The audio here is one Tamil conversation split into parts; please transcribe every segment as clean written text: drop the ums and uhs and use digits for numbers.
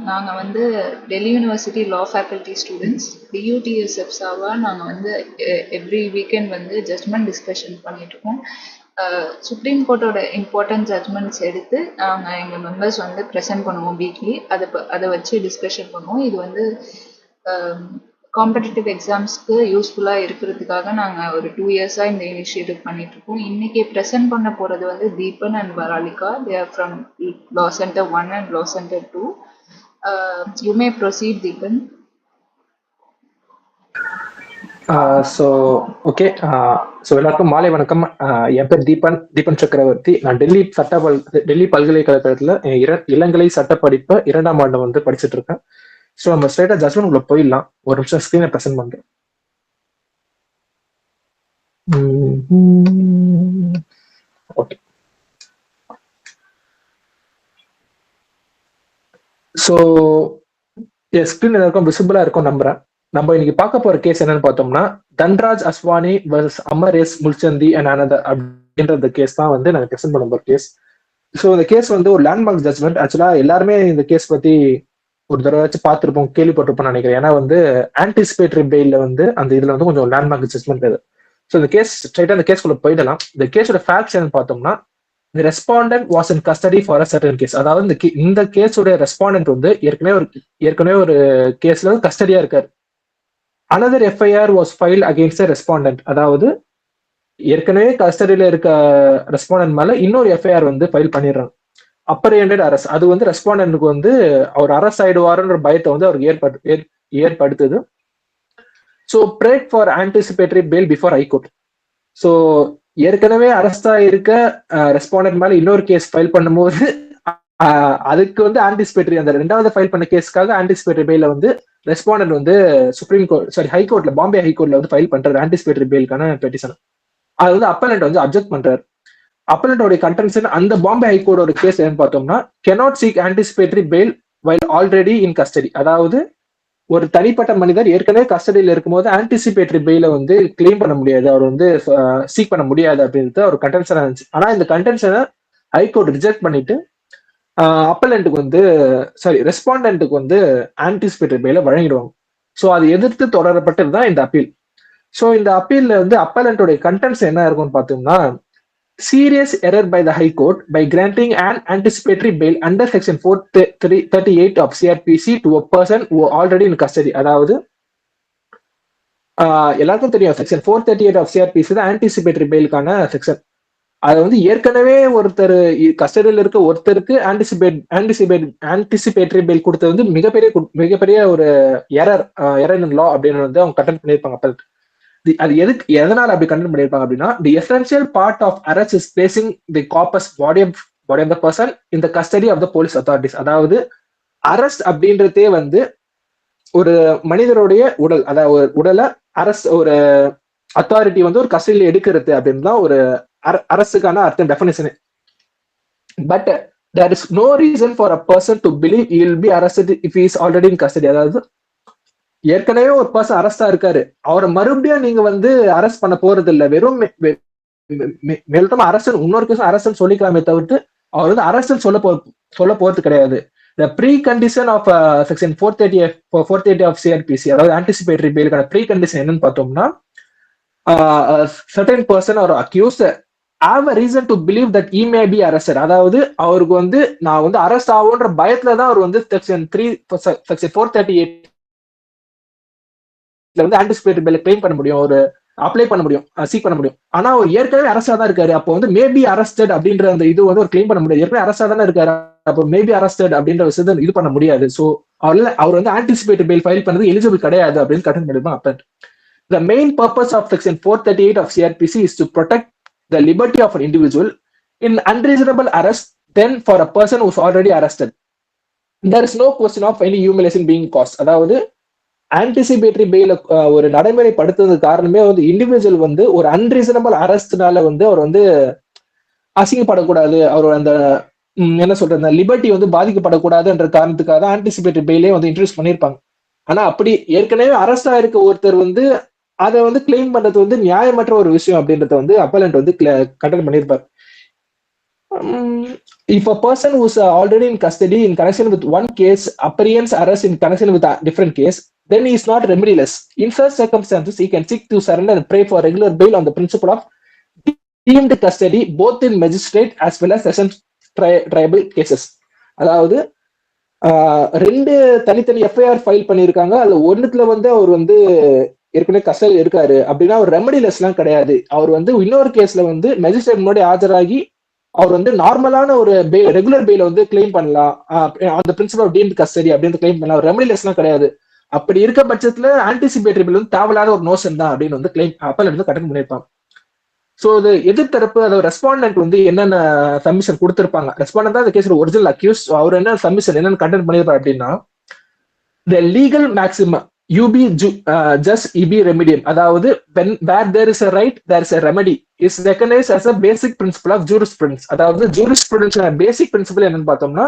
நாங்கள் வந்து டெல்லி யூனிவர்சிட்டி லா ஃபேக்கல்ட்டி ஸ்டூடெண்ட்ஸ் டியூடிஎஸ்எஃப்ஸாவா நாங்கள் வந்து எவ்ரி வீக்கெண்ட் வந்து ஜட்மெண்ட் டிஸ்கஷன் பண்ணிகிட்ருக்கோம். சுப்ரீம் கோர்ட்டோட இம்பார்ட்டன்ட் ஜட்மெண்ட்ஸ் எடுத்து நாங்கள் எங்கள் மெம்பர்ஸ் வந்து ப்ரெசென்ட் பண்ணுவோம் வீக்லி. அதை வச்சு டிஸ்கஷன் பண்ணுவோம். இது வந்து காம்படிட்டிவ் எக்ஸாம்ஸ்க்கு யூஸ்ஃபுல்லாக இருக்கிறதுக்காக நாங்கள் ஒரு 2 இயர்ஸாக இந்த இனிஷியேட்டிவ் பண்ணிகிட்ருக்கோம். இன்றைக்கி ப்ரெசென்ட் பண்ண போகிறது வந்து Deepan and Varalika. They are from law centre 1 and law centre 2. You may proceed, Deepan. எல்லாருக்கும் மாலை வணக்கம். என் பேர் தீபன் சக்கரவர்த்தி. நான் டெல்லி பல்கலைக்கழகத்துல இளங்கலை சட்ட படிப்பை 2ஆம் ஆண்டு வந்து படிச்சுட்டு இருக்கேன். ஸோ நம்ம ஸ்ட்ரைட்டா ஜட்மெண்ட் உள்ள போயிடலாம். ஒரு நிமிஷம் ஸ்கிரீனை ப்ரெசென்ட் பண்றேன். ஓகே. ஸோ ஸ்கிரீன் எல்லாருக்கும் விசிபிளா இருக்கும் நம்புறேன். நம்ம இன்னைக்கு பார்க்க போற கேஸ் என்னன்னு பார்த்தோம்னா, Dhanraj Aswani versus Amar S Mulchandani and another அப்படின்ற கேஸ் தான் வந்து நாங்கள் ப்ரெசென்ட் பண்ண போற கேஸ். ஸோ இந்த கேஸ் வந்து ஒரு லேண்ட்மார்க் ஜட்மெண்ட். ஆக்சுவலா எல்லாருமே இந்த கேஸ் பத்தி ஒரு தடவை வச்சு பார்த்துருப்போம், கேள்விப்பட்டிருப்போம் நினைக்கிறேன். ஏன்னா வந்து ஆன்டிசிபேட்டரி பெயில வந்து அந்த இதுல வந்து கொஞ்சம் லேண்ட்மார்க் ஜட்மெண்ட் இது. ஸோ இந்த கேஸ் ஸ்ட்ரைட்டா இந்த கேஸ்குள்ள போயிடலாம். இந்த கேஸோட ஃபேக்ட்ஸ் என்னன்னு பார்த்தோம்னா, the respondent was in custody for a certain case. அதாவது இந்த கேஸோட ரெஸ்பாண்டன்ட் வந்து ஏற்கனவே ஒரு கேஸ்ல கஸ்டடியா இருக்காரு. another FIR was filed against the respondent. அதாவது ஏற்கனவே கஸ்டடியில இருக்க ரெஸ்பாண்டன்ட் மேல இன்னொரு எஃப்ஐஆர் வந்து ஃபைல் பண்ணிடுறாங்க. அப்ரஹெண்டட் அரெஸ்ட். அது வந்து ரெஸ்பாண்டன்ட்க்கு வந்து அவர் அரெஸ்ட் ஆயிடுவாருன்ற பயத்தை வந்து அவருக்கு ஏற்படுத்துது. So prayed for anticipatory bail before high court. So ஏற்கனவே அரெஸ்டா இருக்க ரெஸ்பாண்டன்ட் மேல இன்னொரு கேஸ் ஃபைல் பண்ணும்போது அதுக்கு வந்து ஆன்டிசிபேட்டரி, அந்த 2வது ஃபைல் பண்ண கேஸ்க்காக ஆன்டிசிபேட்டரி பெயில வந்து ரெஸ்பாண்டன்ட் வந்து ஹைகோர்ட்ல, பாம்பே ஹைகோர்ட்ல வந்து ஃபைல் பண்றாரு ஆன்டிசிபேட்டரி பெயிலுக்கான பெட்டிஷன். அது வந்து அப்பலண்ட் வந்து அப்ஜெக்ட் பண்றாரு. அப்பலண்டோட கன்டென்ஷன் அந்த பாம்பே ஹைகோர்ட்டோட கேஸ் என்னன்னு பார்த்தோம்னா, cannot seek anticipatory bail while already in custody. அதாவது ஒரு தனிப்பட்ட மனிதர் ஏற்கனவே கஸ்டடியில இருக்கும்போது ஆன்டிசிபேட்டரி பெயில வந்து கிளைம் பண்ண முடியாது, அவர் வந்து சீக் பண்ண முடியாது அப்படின்றது ஒரு கன்டென்ஷனா இருந்துச்சு. ஆனா இந்த கன்டென்ஷனை ஹைகோர்ட் ரிஜெக்ட் பண்ணிட்டு அப்பலண்ட்டுக்கு வந்து ரெஸ்பாண்டன்ட்டுக்கு வந்து ஆன்டிசிபேட்டரி பெயில வழங்கிடுவாங்க. ஸோ அதை எதிர்த்து தொடரப்பட்டதுதான் இந்த அப்பீல். ஸோ இந்த அப்பீல்ல வந்து அப்பலண்டோட கன்டென்ட்ஸ் என்ன இருக்கும்னு பார்த்தோம்னா, serious error by the High Court by granting an anticipatory bail under section 438 of CRPC to a person who already in custody. அதாவது எல்லாருக்கும் தெரியும், செக்ஷன் 438 ஆஃப் சிஆர்பிசி தான் ஆன்டிசிபேட்டரி பெயிலுக்கான செக்ஷன். அது வந்து ஏற்கனவே ஒருத்தர் கஸ்டடியில் இருக்க ஒருத்தருக்கு ஆன்டிசிபேட்டரி பெயில் கொடுத்தது வந்து மிகப்பெரிய ஒரு எரர் இன் லா அப்படின்னு வந்து அவங்க கண்டென்ட் பண்ணியிருப்பாங்க. அப்பல் அது எதனால அப்படி கண்டென்ட் பண்ணியிருப்பாங்க அப்படின்னா, the essential part of arrest is placing the corpus body of the person in the custody of the police authorities. அதாவது அரெஸ்ட் அப்படின்றதே வந்து ஒரு மனிதருடைய உடல், அதாவது ஒரு உடலை அரெஸ்ட் ஒரு அத்தாரிட்டி வந்து ஒரு கஸ்டடியில் எடுக்கிறது அப்படின்னு தான் ஒரு அரசுக்கான அர்த்தம், definition. But there is no reason for a person to believe he will be arrested if he is already in custody. அதாவது ஏற்கனவே ஒரு பர்சன் அரெஸ்டா இருக்காரு, அவரை மறுபடியும் நீங்க வந்து அரெஸ்ட் பண்ண போறது இல்லை. வெறும் மேல்தமா அரசன் இன்னொரு கேஸ் அரசன் சொல்லிக்கலாமே தவிர்த்து அவர் வந்து அரசன் சொல்ல போறது கிடையாது. The precondition of section 430 of CRPC, அதாவது ஆன்டிசிபேட்டரி பெயிலுக்கான ப்ரீகண்டிஷன் என்னன்னு பார்த்தோம்னா, certain person or accused have a reason to believe that he may be arrested. அதாவது அவருக்கு வந்து நான் வந்து அரெஸ்ட் ஆகுன்ற பயத்துல தான் அவர் வந்து செக்ஷன் 438 வந்து ஆன்டிசிபேட்டரி பெயில கிளைம் பண்ண முடியும், ஒரு அப்ளை பண்ண முடியும், சீக் பண்ண முடியும். ஆனா அவர் ஏற்கனவே அரஸ்டா தான் இருக்காரு. அப்போ வந்து மேபி அரஸ்டட் அப்படின்ற அந்த இது வந்து ஒரு கிளைம் பண்ண முடியாது. ஏற்கனவே அரஸ்டா தானே இருக்காரு, அப்போ மேபி அரஸ்டட் அப்படின்ற விஷயத்தை இது பண்ண முடியாது. ஸோ அவர் வந்து ஆன்டிசிபேட்டரி பெயில் ஃபைல் பண்ணது எலிஜிபிள் கிடையாது அப்படின்னு கண்டென்ட் பண்ணிருப்பாங்க appellant. The main purpose of section 438 of CRPC is to protect the liberty of an individual in unreasonable arrest then for a person who is already arrested. There is no question of any humiliation being caused. அதாவது ஆன்டிசிபேட்டரி பெயில ஒரு நடைமுறைப்படுத்துறது காரணமே வந்து இண்டிவிஜுவல் வந்து ஒரு அன்ரீசனபிள் அரெஸ்ட்னால வந்து அவர் வந்து அசிங்கப்படக்கூடாது, அவர் அந்த என்ன சொல்றது லிபர்ட்டி வந்து பாதிக்கப்படக்கூடாதுன்ற காரணத்துக்காக தான் ஆன்டிசிபேட்டரி பெயிலே வந்து இன்ட்ரோடியூஸ் பண்ணியிருப்பாங்க. ஆனா அப்படி ஏற்கனவே அரெஸ்டா இருக்க ஒருத்தர் வந்து அதை வந்து கிளைம் பண்றது வந்து நியாயமற்ற ஒரு விஷயம் அப்படின்றத வந்து அப்பலண்ட் வந்து கண்டென்ட் பண்ணியிருப்பார். If a person who's already in custody in connection with one case apprehends arrest in connection with a different case, then he is not remediless. In such circumstances, he can seek to surrender and pray for regular bail on the principle of deemed custody, both in magistrate as well as session tribal cases. அதாவது ரெண்டு தனித்தனி எஃப்ஐஆர் ஃபைல் பண்ணியிருக்காங்க. அதுல ஒன்னுத்துல வந்து அவர் வந்து ஏற்கனவே கஸ்டடி இருக்காரு அப்படின்னா அவர் ரெமடிலெஸ் எல்லாம் கிடையாது. அவர் வந்து இன்னொரு கேஸ்ல வந்து மேஜிஸ்ட்ரேட் முன்னாடி ஆஜராகி அவர் வந்து நார்மலான ஒரு ரெகுலர் பெயில வந்து கிளைம் பண்ணலாம். அந்த பிரின்சிபல் ஆஃப் டீம்டு கஸ்டடி அப்படின்னு கிளைம் பண்ணலாம். ரெமடிலெஸ் எல்லாம் கிடையாது. அப்படி இருக்க பட்சத்துல ஆன்டிசிபேட்டரி பில் வந்து தேவையில்லாத ஒரு நோஷன் தான் அப்படின்னு வந்து கிளைம் அப்பல் இருந்து கட்டணம் பண்ணியிருப்பாங்க. ஸோ இது எதிர்த்தரப்பு அதாவது ரெஸ்பாண்டன்ட் வந்து என்னென்ன சப்மிஷன் கொடுத்திருப்பாங்க, ரெஸ்பாண்டன்ட் தான் இந்த கேஸ்ல ஒரிஜினல் அக்யூஸ், அவர் என்ன சப்மிஷன் என்னென்ன கண்டென்ட் பண்ணியிருப்பாரு அப்படின்னா, the legal maximum ubi jus ibi remedium, அதாவது where there is a right there is a remedy is recognise as a basic principle of jurisprudence. அதாவது ஜூரிஸ்பிரூடன்ஸ் பேசிக் பிரின்சிபல் என்னன்னு பார்த்தோம்னா,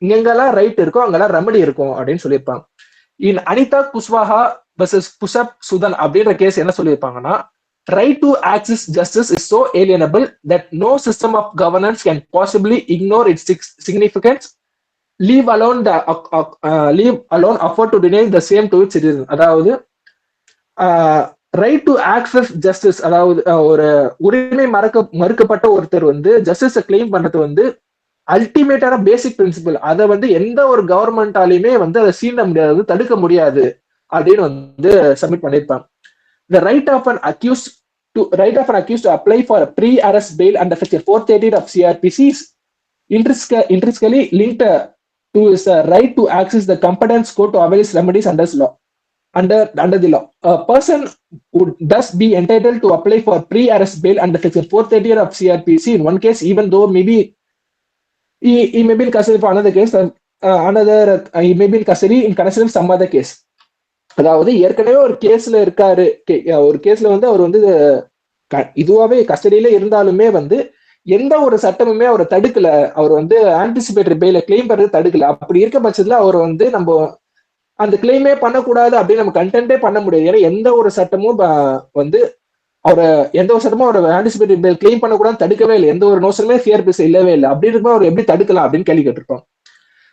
இங்கெல்லாம் ரைட் இருக்கும் அங்கெல்லாம் ரெமெடி இருக்கும் அப்படின்னு சொல்லியிருப்பாங்க. இன் அனிதா குஷ்வாஹா வர்சஸ் புஷப் சுதன் அப்படின்ற கேஸ் என்ன சொல்லியிருப்பாங்கன்னா, right to access justice is so alienable that no system of governance can possibly ignore its significance, leave alone afford to deny the same to its citizens. அதாவது ரைட் டு ஆக்சஸ் ஜஸ்டிஸ், அதாவது ஒரு உரிமை மறுக்கப்பட்ட ஒருத்தர் வந்து ஜஸ்டிஸை கிளைம் பண்றது வந்து அல்டிமேட்டான பேசிக் பிரின்சிபல். அதை வந்து எந்த ஒரு கவர்மெண்டாலையுமே வந்து அதை சீண்ட முடியாது, தடுக்க முடியாது அப்படின்னு வந்து சப்மிட் பண்ணியிருப்பாங்க. The right of an accused to apply for a pre-arrest bail under Section 430 of CRPC is intrinsically linked to his right to access the competent court to avail his remedies under the law. A person would thus be entitled to apply for pre-arrest bail under Section 430 of CRPC in one case, even though maybe he may be in custody for another case, he may be in custody in connection with some other case. அதாவது ஏற்கனவே ஒரு கேஸ்ல இருக்காரு, ஒரு கேஸ்ல வந்து அவர் வந்து இதுவாவே கஸ்டடியில இருந்தாலுமே வந்து எந்த ஒரு சட்டமுமே அவரை தடுக்கல, அவர் வந்து ஆன்டிசிபேட்டரி பெயில கிளைம் பண்றது தடுக்கல. அப்படி இருக்க பட்சத்துல அவர் வந்து நம்ம அந்த கிளைமே பண்ணக்கூடாது அப்படின்னு நம்ம கண்டென்ட்டே பண்ண முடியாது. ஏன்னா எந்த ஒரு சட்டமும் வந்து அவர் ஆன்டிசிபேட்டரி பெயில் கிளைம் பண்ணக்கூடாது தடுக்கவே இல்லை. எந்த ஒரு நோஷனுமே சிஆர்பிசி இல்லவே இல்லை. அப்படி இருக்கும்போது அவர் எப்படி தடுக்கலாம் அப்படின்னு கேள்வி கேட்டிருப்போம்.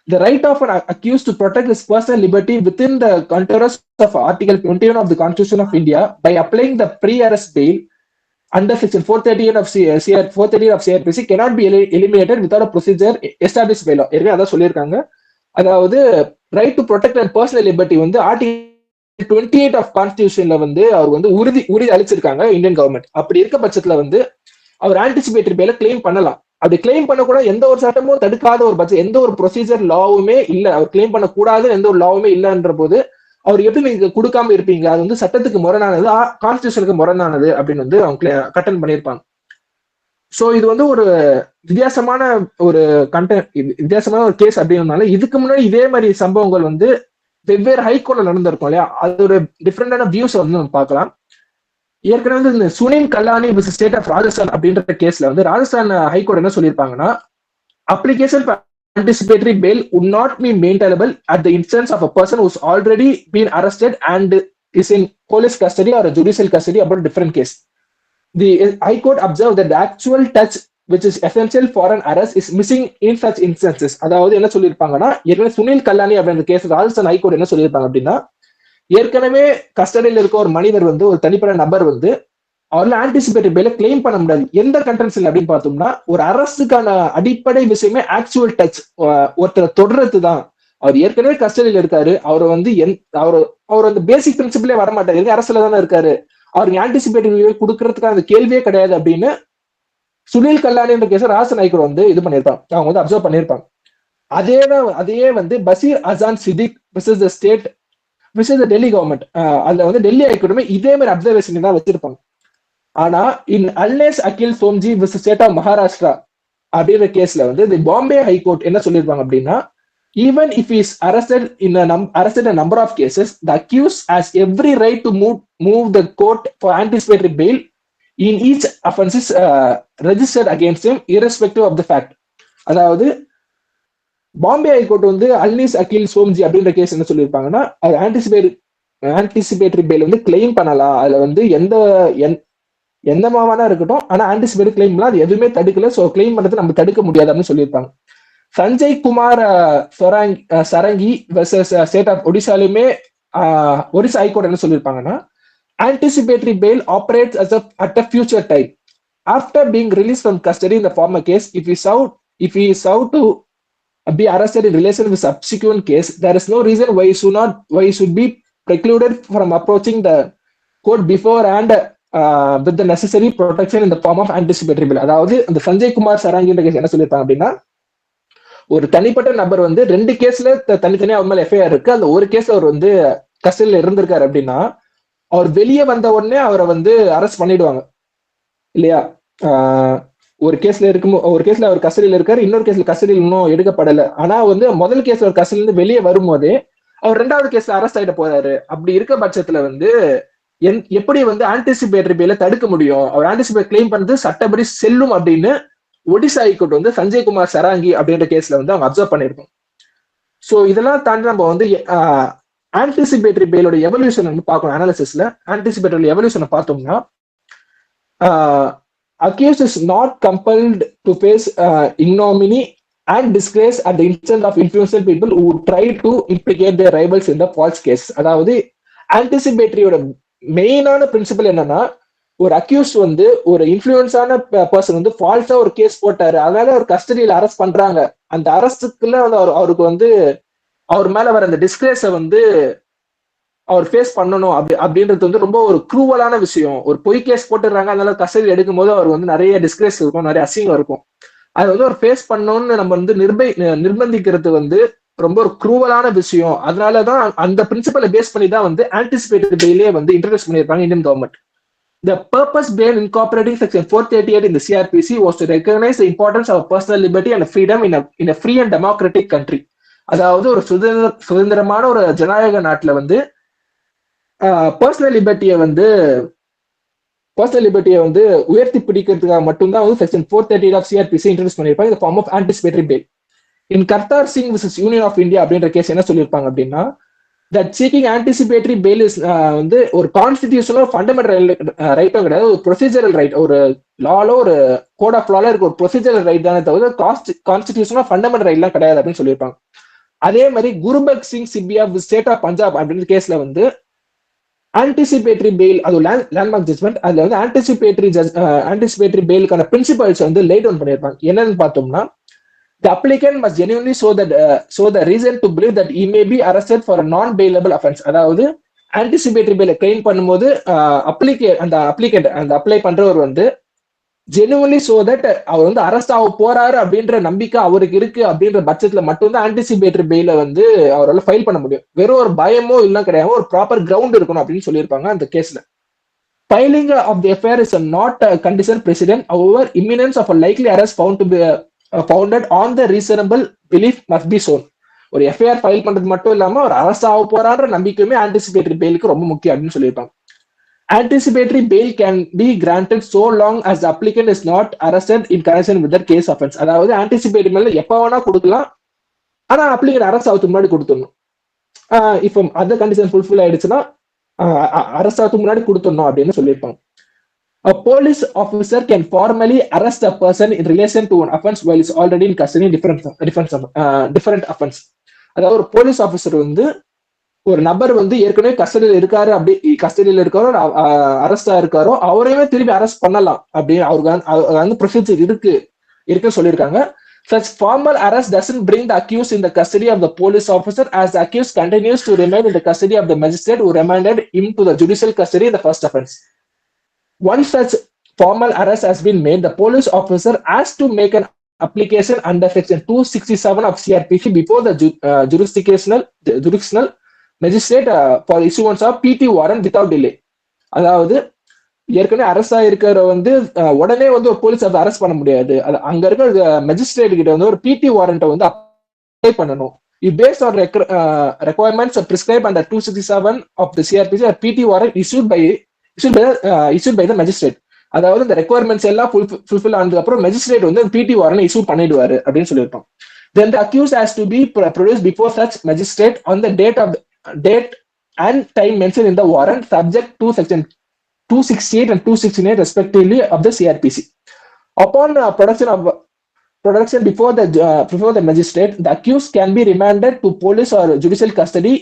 The right of an accused to protect his personal liberty within the contours of Article 21 of the Constitution of India by applying the pre-arrest bail under Section 430 of CRPC cannot be eliminated without a procedure established by law. அதான் சொல்லியிருக்காங்க. அதாவது right to protect and personal liberty வந்து ஆர்டிகல் 28 ஆஃப் கான்ஸ்டிடியூஷன்ல வந்து அவர் வந்து உறுதி அளிச்சிருக்காங்க இந்தியன் கவர்மெண்ட். அப்படி இருக்க பட்சத்துல வந்து அவர் ஆன்டிசிபேட்டரி பெயில கிளைம் பண்ணலாம். அப்படி கிளைம் பண்ணக்கூட எந்த ஒரு சட்டமும் தடுக்காத ஒரு பட்சம், எந்த ஒரு ப்ரொசீஜர் லாவுமே இல்ல, அவர் கிளைம் பண்ணக்கூடாது எந்த ஒரு லாவுமே இல்லைன்ற போது அவர் எப்படி நீங்க கொடுக்காம இருப்பீங்க? அது வந்து சட்டத்துக்கு முரணானது, கான்ஸ்டிடியூஷனுக்கு முரணானது அப்படின்னு வந்து அவங்க கட்டன் பண்ணியிருப்பாங்க. சோ இது வந்து ஒரு வித்தியாசமான ஒரு வித்தியாசமான ஒரு கேஸ் அப்படின்றதுனால இதுக்கு முன்னாடி இதே மாதிரி சம்பவங்கள் வந்து வெவ்வேறு ஹைகோர்ட்ல நடந்திருக்கும் இல்லையா, அது ஒரு டிஃப்ரெண்டான வியூஸ் வந்து நம்ம பார்க்கலாம். ஏற்கனவே வந்து இந்த Sunil Kallani with state of Rajasthan அப்படின்ற கேஸ்ல வந்து ராஜஸ்தான் ஹைகோர்ட் என்ன சொல்லியிருப்பாங்கன்னா, application for anticipatory bail would not be maintainable at the instance of a person who's already been arrested and is in police custody or a judicial custody about a different case. The High Court observed that the actual touch which is essential for an arrest is missing in such instances. அதாவது என்ன சொல்லியிருப்பாங்கன்னா, ஏற்கனவே சுனில் கல்லானி அப்படின்ற கேஸ் ராஜஸ்தான் ஹைகோர்ட் என்ன சொல்லியிருப்பாங்க அப்படின்னா, ஏற்கனவே கஸ்டடியில் இருக்க ஒரு மனிதர் வந்து ஒரு தனிப்பட்ட நபர் வந்து அவர்ல ஆன்டிசிபேட்டரி பெயில கிளைம் பண்ண முடியாது. எந்த கண்டென்ட்ஸ்ல அப்படின்னு பார்த்தோம்னா, ஒரு அரசுக்கான அடிப்படை விஷயமே ஆக்சுவல் டச், ஒருத்தரை தொடர்றது தான். அவர் ஏற்கனவே கஸ்டடியில் இருக்காரு, அவர் வந்து அவர் வந்து பேசிக் பிரின்சிபிளே வரமாட்டாரு, அரசுல தானே இருக்காரு, அவருக்கு ஆன்டிசிபேட்டரி கொடுக்கறதுக்கான அந்த கேள்வியே கிடையாது அப்படின்னு சுனில் கல்லானின்ற கேஸ் ராஜஸ்தான் ஹைகோர்ட் வந்து இது பண்ணியிருப்பாங்க, அவங்க வந்து அப்சர்வ் பண்ணியிருப்பாங்க. அதையே வந்து Basheer Ahsan Siddique versus the state versus the Delhi government, அதுல வந்து டெல்லி ஹைகோர்ட்டுமே இதே மாதிரி அப்சர்வேஷன் தான் வச்சிருப்பாங்க. ஆனா இன் அல்லேஸ் அகில் சோம்ஜி விஸ் ஸ்டேட் ஆஃப் மகாராஷ்டிரா அப்படின்ற கேஸ்ல வந்து தி பாம்பே ஹைகோர்ட் என்ன சொல்லியிருப்பாங்க அப்படின்னா, even if he is arrested in a number of cases, the accused has every right to move the court for anticipatory bail in each offense is registered against him irrespective of the fact. அதாவது பாம்பே ஹைகோர்ட் வந்து அல்னீஸ் அகில் சோம்ஜி அப்படின்ற கேஸ் என்ன சொல்லியிருப்பாங்கன்னா, அது ஆன்டிசிபேட்டரி பெயில் வந்து கிளைம் பண்ணலாம், அதுல வந்து என்னமாவானா இருக்கட்டும், ஆனா ஆன்டிசிபேட்டரி கிளைம்லாம் அது எதுவுமே தடுக்கல. ஸோ கிளைம் பண்றது நம்ம தடுக்க முடியாது அப்படின்னு சொல்லியிருப்பாங்க. Sanjay Kumar Sarangi versus state of ஒடிசாலுமே ஒடிசா ஹைகோர்ட் என்ன சொல்லியிருப்பாங்கன்னா, anticipatory bail operates at a future time. After being released from custody in the former case, if he is sought to be arrested in relation with subsequent case, there is no reason why he should be precluded from approaching the court before and with the necessary protection in the form of anticipatory bail. அதாவது அந்த சஞ்சய் குமார் சராங்கின்ற கேஸ் என்ன சொல்லியிருப்பாங்க அப்படின்னா, ஒரு தனிப்பட்ட நபர் வந்து 2 கேஸ்ல தனித்தனியா அவர் மேல எஃப்ஐஆர் இருக்கு. அந்த ஒரு கேஸ்ல அவர் வந்து கஸ்டடியில இருந்திருக்காரு அப்படின்னா, அவர் வெளியே வந்த உடனே அவரை வந்து அரெஸ்ட் பண்ணிடுவாங்க இல்லையா? ஒரு கேஸ்ல அவர் கஸ்டடியில இருக்காரு, இன்னொரு கேஸ்ல கஸ்டடியில் இன்னும் எடுக்கப்படலை. ஆனா வந்து முதல் கேஸ்ல ஒரு கஸ்டடியில இருந்து வெளியே வரும்போதே அவர் 2வது கேஸ்ல அரெஸ்ட் ஆயிட போறாரு. அப்படி இருக்க பட்சத்துல வந்து எப்படி வந்து ஆன்டிசிபேட்டரி பேல தடுக்க முடியும்? அவர் ஆன்டிசிபேட் கிளைம் பண்றது சட்டப்படி செல்லும் அப்படின்னு ஒடிசா ஹைகோர்ட் வந்து சஞ்சய் குமார் சராங்கி அப்படின்ற கேஸ்ல வந்து அவங்க அப்சர்வ் பண்ணிருக்கோம். ஸோ இதெல்லாம் தாண்டி நம்ம வந்து ஆன்டிசிபேட்டரி பேலோட எவல்யூஷன் வந்து பார்க்கணும். அனாலிசிஸ்ல ஆன்டிசிபேட்டரி எவல்யூஷனை பார்த்தோம்னா, accused is not compelled to face ignominy and disgrace at the instance of influential people who try to implicate their rivals in the false case. அதாவது ஆன்டிசிபேட்டரியோட மெயினான பிரின்சிபல் என்னன்னா, ஒரு அக்யூஸ் வந்து ஒரு இன்ஃபுளுன்ஸான பர்சன் வந்து ஃபால்ஸா ஒரு கேஸ் போட்டாரு, அதனால ஒரு கஸ்டடியில அரெஸ்ட் பண்றாங்க. அந்த அரெஸ்டுக்குள்ள வந்து அவருக்கு வந்து அவர் மேல வர அந்த டிஸ்கிரேஸை வந்து அவர் ஃபேஸ் பண்ணணும் அப்படின்றது வந்து ரொம்ப ஒரு க்ரூவலான விஷயம். ஒரு பொய் கேஸ் போட்டுறாங்க, அதனால கஸ்டடி எடுக்கும் போது அவர் வந்து நிறைய டிஸ்கிரேஸ் இருக்கும், நிறைய அசிங்கம் இருக்கும். அது வந்து ஒரு ஃபேஸ் பண்ணணும்னு நம்ம வந்து நிர்பந்திக்கிறது வந்து ரொம்ப ஒரு க்ரூவலான விஷயம். அதனாலதான் அந்த பிரின்சிபலை பேஸ் பண்ணி தான் வந்து ஆன்டிசிபேட்டரி பெயிலே வந்து இன்ட்ரோடியூஸ் பண்ணியிருப்பாங்க Indian government. The purpose behind incorporating Section 438 in the CRPC was to recognize the importance of personal liberty and freedom in a free and democratic country. அதாவது ஒரு சுதந்திரமான ஒரு ஜனநாயக நாட்டுல வந்து பர்சனல் லிபர்ட்டியை வந்து உயர்த்தி பிடிக்கிறதுக்காக மட்டும்தான் வந்து செக்ஷன் 438 ஆஃப் சிஆர்பிசி இன்ட்ரோடியூஸ் பண்ணியிருப்பாங்க இந்த form of anticipatory bail. In Kartar Singh versus union of India அப்படின்ற கேஸ் என்ன சொல்லியிருப்பாங்க அப்படின்னா, that seeking anticipatory bail is வந்து ஒரு கான்ஸ்டிடியூஷனல் ஃபண்டமெண்டல் ரைட்டும் கிடையாது, ஒரு ப்ரொசீஜரல் ரைட். ஒரு லால ஒரு கோட் ஆஃப் லால இருக்க ஒரு ப்ரொசீஜரல் ரைட் தானே தவிர கான்ஸ்டிடியூஷனல் ஃபண்டமெண்டல் ரைட்லாம் கிடையாது அப்படின்னு சொல்லியிருப்பாங்க. அதே மாதிரி குருபக் சிங் சிபியா ஸ்டேட் ஆஃப் பஞ்சாப் அப்படின்ற கேஸ்ல வந்து ஆன்டிசிபேட்டரி பெயில், அது லேண்ட்மார்க் ஜட்மெண்ட், அதுல வந்து ஆன்டிசிபேட்டரி பெயிலுக்கான பிரின்சிபல்ஸ் வந்து லே டவுன் பண்ணியிருப்பாங்க. என்னன்னு பார்த்தோம்னா, the applicant must genuinely show the reason to believe that he may be arrested for a non-bailable offense. அதாவது ஆன்டிசிபேட்டரி பெயில கிளைம் பண்ணும்போது அந்த அப்ளை பண்றவர் வந்து ஜெனுவன்லி ஷோ தட் அவர் வந்து அரெஸ்ட் ஆக போறாரு அப்படின்ற நம்பிக்கை அவருக்கு இருக்கு அப்படின்ற பட்சத்துல மட்டும்தான் ஆன்டிசிபேட்டரி பெயில வந்து அவரால் ஃபைல் பண்ண முடியும். வெறும் ஒரு பயமோ இல்லை கிடையாது, ஒரு ப்ராப்பர் கிரவுண்ட் இருக்கணும் அப்படின்னு சொல்லியிருப்பாங்க அந்த கேஸ்ல. Filing of the affair is not a condition precedent. However, imminence of a likely arrest found to be founded on the reasonable belief must be shown. ஒரு எஃப்ஐஆர் ஃபைல் பண்றது மட்டும் இல்லாம ஒரு அரெஸ்ட் ஆக போறான்ற நம்பிக்கையுமே ஆன்டிசிபேட்டரி பெயிலுக்கு ரொம்ப முக்கியம் அப்படின்னு சொல்லியிருப்பாங்க. Anticipatory bail can be granted so long as the applicant is not arrested in connection with their case offense. அதாவது ஆன்டிசிபேட்டரி மேல எப்ப வேணா கொடுக்கலாம், ஆனா அப்ளிகண்ட் அரெஸ்ட் ஆகிறதுக்கு முன்னாடி கொடுத்துடணும். இப்போ அந்த கண்டிஷன் ஃபுல்ஃபில் ஆயிடுச்சுன்னா அரெஸ்ட் ஆகிறதுக்கு முன்னாடி கொடுத்துடணும் அப்படின்னு சொல்லியிருப்பாங்க. A police officer can formally arrest a person in relation to an offense while is already in custody in different offense. அதாவது ஒரு போலீஸ் ஆஃபீஸர் வந்து ஒரு நபர் வந்து ஏற்கனவே கஸ்டடியில இருக்காரோ அரெஸ்டா இருக்காரோ அவரையுமே திருப்பி அரெஸ்ட் பண்ணலாம் அப்படின்னு அவருக்கு வந்து ப்ரொசீஜர் இருக்குன்னு சொல்லியிருக்காங்க. Such formal arrest doesn't bring the accused in the custody of the police officer, as the accused continues to remain in the custody of the magistrate who remanded him to the judicial custody in the first offense. Once such formal arrest has been made, the police officer has to make an application under section 267 of CRPC before the jurisdictional magistrate for issuance of PT warrant without delay. அதாவது ஏற்கனவே அரெஸ்ட் ஆயிருக்கிற வந்து உடனே வந்து ஒரு போலீஸ் அதை அரெஸ்ட் பண்ண முடியாது. அங்க இருக்க மெஜிஸ்ட்ரேட் கிட்ட வந்து ஒரு PT வாரண்ட்டை வந்து அப்ளை பண்ணணும். If based on requirements prescribed under 267 of the CRPC, a PT warrant issued by the magistrate. அதாவது இந்த ரெக்குவயர்மெண்ட்ஸ் எல்லாம் ஃபுல்ஃபில் ஆனதுக்கு அப்புறம் மெஜிஸ்ட்ரேட் வந்து PT வாரண்ட் இஷ்யூ பண்ணிடுவாரு அப்படின்னு சொல்லியிருப்பாங்க. Then the accused has to be produced before such magistrate on the date and time mentioned in the warrant, subject to section 268 and 269 respectively of the CRPC. Upon production before the magistrate, the accused can be remanded to police or judicial custody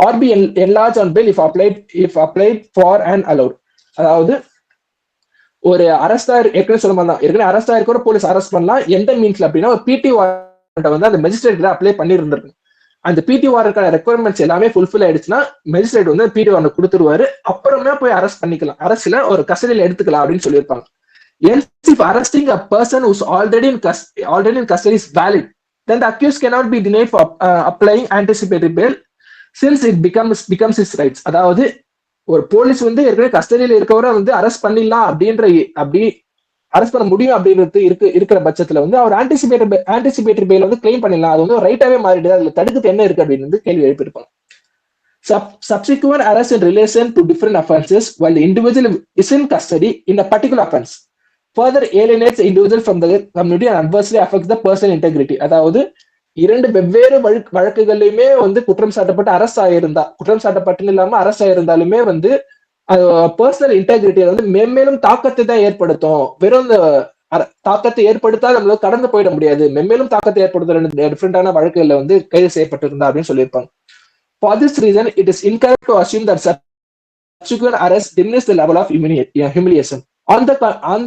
or be enlarged on bail if applied for and allowed. அதாவது ஒரு அரெஸ்டா ஏற்கனவே அரெஸ்டா இருக்கிற போலீஸ் அரெஸ்ட் பண்ணலாம். எந்த மீன்ஸ்ல அப்படின்னா ஒரு பிடி வாரண்ட் வந்து அந்த மெஜிஸ்ட்ரேட் அப்ளை பண்ணிருந்திருக்கு. அந்த பிடி வாரண்ட்கான ரெக்குவயர்மெண்ட்ஸ் எல்லாமே ஃபுல்ஃபில் ஆயிடுச்சுன்னா மெஜிஸ்ட்ரேட் வந்து பிடி வாரண்ட் கொடுத்துருவாரு. அப்புறமே போய் அரெஸ்ட் பண்ணிக்கலாம், அரசுல ஒரு கஸ்டடியில எடுத்துக்கலாம் அப்படின்னு சொல்லியிருப்பாங்க. Else, if arresting a person who's already in custody is valid, then the accused cannot be denied for applying anticipatory bail since it becomes his rights. அதாவது ஒரு போலீஸ் வந்து ஏற்கனவே கஸ்டடியில இருக்கவரை வந்து அரெஸ்ட் பண்ணிடலாம் அப்படி அரெஸ்ட் பண்ண முடியும் அப்படின்றது இருக்கிற பட்சத்துல வந்து அவர் ஆன்டிசிபேட்டரி பெயில் வந்து கிளைம் பண்ணிடலாம். அது வந்து ரைட்டாவே மாறிடுது. அதுல தடுக்கிறது என்ன இருக்கு அப்படின்னு வந்து கேள்வி எழுப்பியிருப்பாங்க. Subsequent arrest in relation to different offences while the individual is in custody in a particular offence further alienates the individual from the community and adversely affects the personal integrity. அதாவது இரண்டு வெவ்வேறு வழக்குகள்லையுமே வந்து குற்றம் சாட்டப்பட்டு இல்லாம அரெஸ்ட் ஆயிருந்தாலுமே வந்து பர்சனல் இன்டெகிரிட்டியை வந்து மென்மேலும் தாக்கத்தை தான் ஏற்படுத்தும். வெறும் இந்த தாக்கத்தை ஏற்படுத்தா நம்மளால கடந்து போயிட முடியாது. மென்மேலும் தாக்கத்தை ஏற்படுத்த ரெண்டு டிஃப்ரெண்டான வழக்குகள்ல வந்து கைது செய்யப்பட்டிருந்தா அப்படின்னு சொல்லியிருப்பாங்க. For this reason, it is incorrect to assume that subsequent arrest diminishes the level of humiliation. On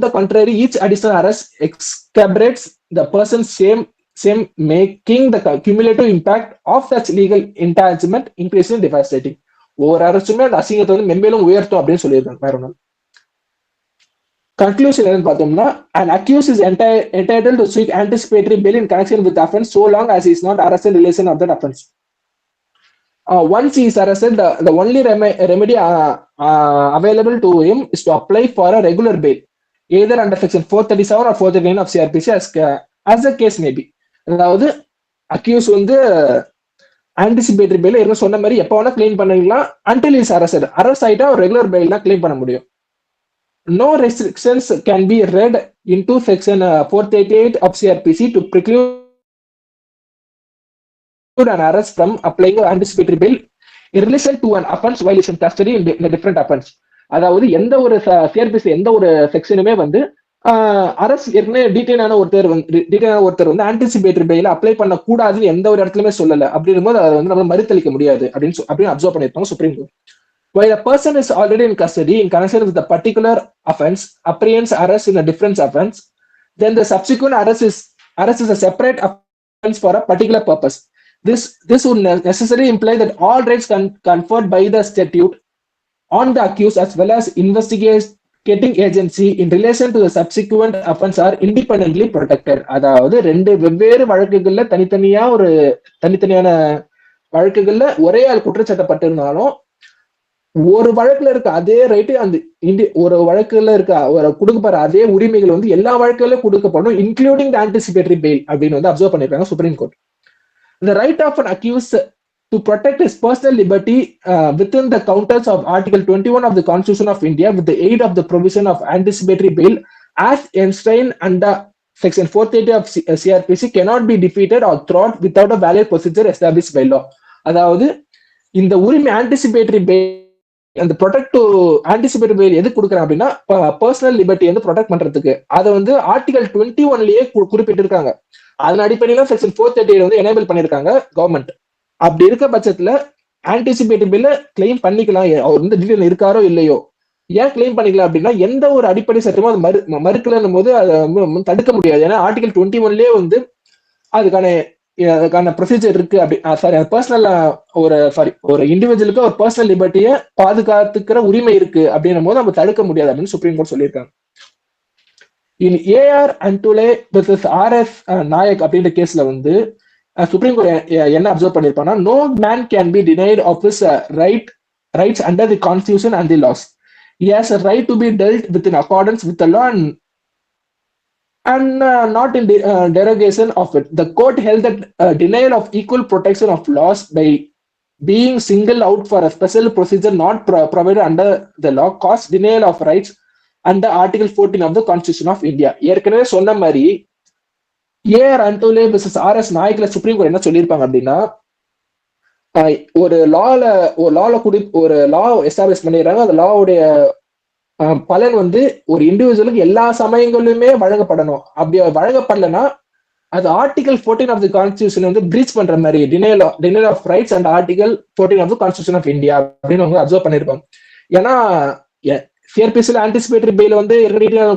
the contrary, each additional arrest exacerbates the person's shame, making the cumulative impact of such legal entanglement increasingly devastating. ஒவ்வொரு அரசுமே அந்த அசிங்கத்தை வந்து மென்மேலும் உயர்த்தும் அப்படின்னு சொல்லியிருக்காங்க. வேற ஒன்று கன்க்ளூஷன் என்னன்னு பார்த்தோம்னா, an accused is entitled to seek anticipatory bail in connection with the offense so long as he is not arrested in relation of that offense. Once he is arrested, the only remedy available to him is to apply for a regular bail, either under section 437 or 439 of CRPC as the case may be. அதாவது அக்யூஸ் வந்து ஆன்டிசிபேட்டரி பெயில் என்ன சொன்ன மாதிரி எப்போ வேணா கிளைம் பண்ணிக்கலாம் until he is arrested. Arrest ஆயிட்டா ஒரு ரெகுலர் பெயில் தான் கிளைம் பண்ண முடியும். No restrictions can be read into section 438 of CRPC to preclude an arrest from applying anticipatory bail in relation to an offense while is in custody in a different offense. அதாவது எந்த ஒரு சிஆர்பிசி எந்த ஒரு செக்ஷனுமே வந்து அரசு ஏற்கனவே டீடைனான ஒருத்தர் வந்து ஆன்டிசிபேட்டரி பெயில அப்ளை பண்ண கூடாதுன்னு எந்த ஒரு இடத்துலயுமே சொல்லல. அப்படின்னும் போது அதை வந்து நம்ம மறுத்தளிக்க முடியாது அப்படின்னு அப்சர்வ் பண்ணிருப்பாங்க supreme court. While a person is already in custody in connection with a particular offense, apprehensive arrest in a different offense, then the subsequent arrest is a separate offense for a particular purpose. This would necessarily imply that all rights conferred by the statute on the accused as well as investigating agency in relation to the subsequent offense are independently protected. அதாவது ரெண்டு வெவ்வேறு வழக்குகள்ல தனித்தனியான வழக்குகள்ல ஒரே ஆள் குற்றச்சாட்டப்பட்டிருந்தாலும் ஒரு வழக்குல இருக்க அதே ரைட்டு அந்த ஒரு வழக்குல இருக்க ஒரு கொடுக்கப்படுற அதே உரிமைகள் வந்து எல்லா வழக்குகளும் கொடுக்கப்படும், இன்க்ளூடிங் த ஆன்டிசிபேட்டரி பெயில் அப்படின்னு வந்து அப்சர்வ் பண்ணிருக்காங்க supreme court. The right of an accused to protect his personal liberty within the counters of Article 21 of the Constitution of India with the aid of the provision of anticipatory bail as enshrined under Section 430 of CRPC cannot be defeated or thwarted without a valid procedure established by law. அதாவது இந்த உரிமை ஆன்டிசிபேட்டரி பெயில் அந்த ப்ரொடெக்ட் டு ஆன்டிசிபேட்டரி பெயில் எது கொடுக்குறேன் அப்படின்னா பர்சனல் லிபர்ட்டி வந்து ப்ரொடெக்ட் பண்றதுக்கு அதை வந்து ஆர்டிகல் 21லயே குறிப்பிட்டிருக்காங்க. அதன் அடிப்படையில செக்ஷன் 438 வந்து எனேபிள் பண்ணிருக்காங்க கவர்மெண்ட். அப்படி இருக்க பட்சத்துல ஆன்டிசிபேட்டரி பெயில கிளைம் பண்ணிக்கலாம். அவர் வந்து டீடைல் இருக்காரோ இல்லையோ, ஏன் கிளைம் பண்ணிக்கலாம் அப்படின்னா எந்த ஒரு அடிப்படை சட்டமோ அது மறுக்கலன்னும் போது அதை தடுக்க முடியாது. ஏன்னா ஆர்டிகல் 21லயே வந்து அதுக்கான ப்ரொசீஜர் இருக்கு. அப்படி பர்சனல் ஒரு இண்டிவிஜுவலுக்கு ஒரு பர்சனல் லிபர்ட்டியை பாதுகாத்துக்கிற உரிமை இருக்கு அப்படின்னும் போது நம்ம தடுக்க முடியாது அப்படின்னு சுப்ரீம் கோர்ட் சொல்லியிருக்காங்க. In AR Antulay versus RS Nayak அப்படின்ற கேஸ்ல வந்து சுப்ரீம் கோர்ட் என்ன அப்சர்வ் பண்ணிருப்பாங்கன்னா, no man can be denied of his rights under the constitution and the laws. He has a right to be dealt with in accordance with the law and not in derogation of it. The court held that denial of equal protection of laws by being singled out for a special procedure not provided under the law caused denial of rights under Article 14 of the Constitution of India. ஏற்கனவே சொன்ன மாதிரி ஏஆர் அன்டோலே வெர்சஸ் ஆர்எஸ் நாயக்ல சுப்ரீம் கோர்ட் என்ன சொல்லியிருப்பாங்க அப்படின்னா, ஒரு லா எஸ்டாப்ளிஷ் பண்ணிடுறாங்க. அந்த லாவுடைய பலன் வந்து ஒரு இண்டிவிஜுவலுக்கு எல்லா சமயங்களிலுமே வழங்கப்படணும். அப்படி வழங்கப்படலைன்னா அது ஆர்டிகல் 14 ஆஃப் தி கான்ஸ்டியூஷன் வந்து பிரீச் பண்ற மாதிரி, denial of rights and article 14 of the constitution of India அப்படின்னு அவங்க அப்சர்வ் பண்ணிருப்பாங்க. ஏன்னா சிஆர்பிசில ஆன்டிசிபேட்டரி பெயில் வந்து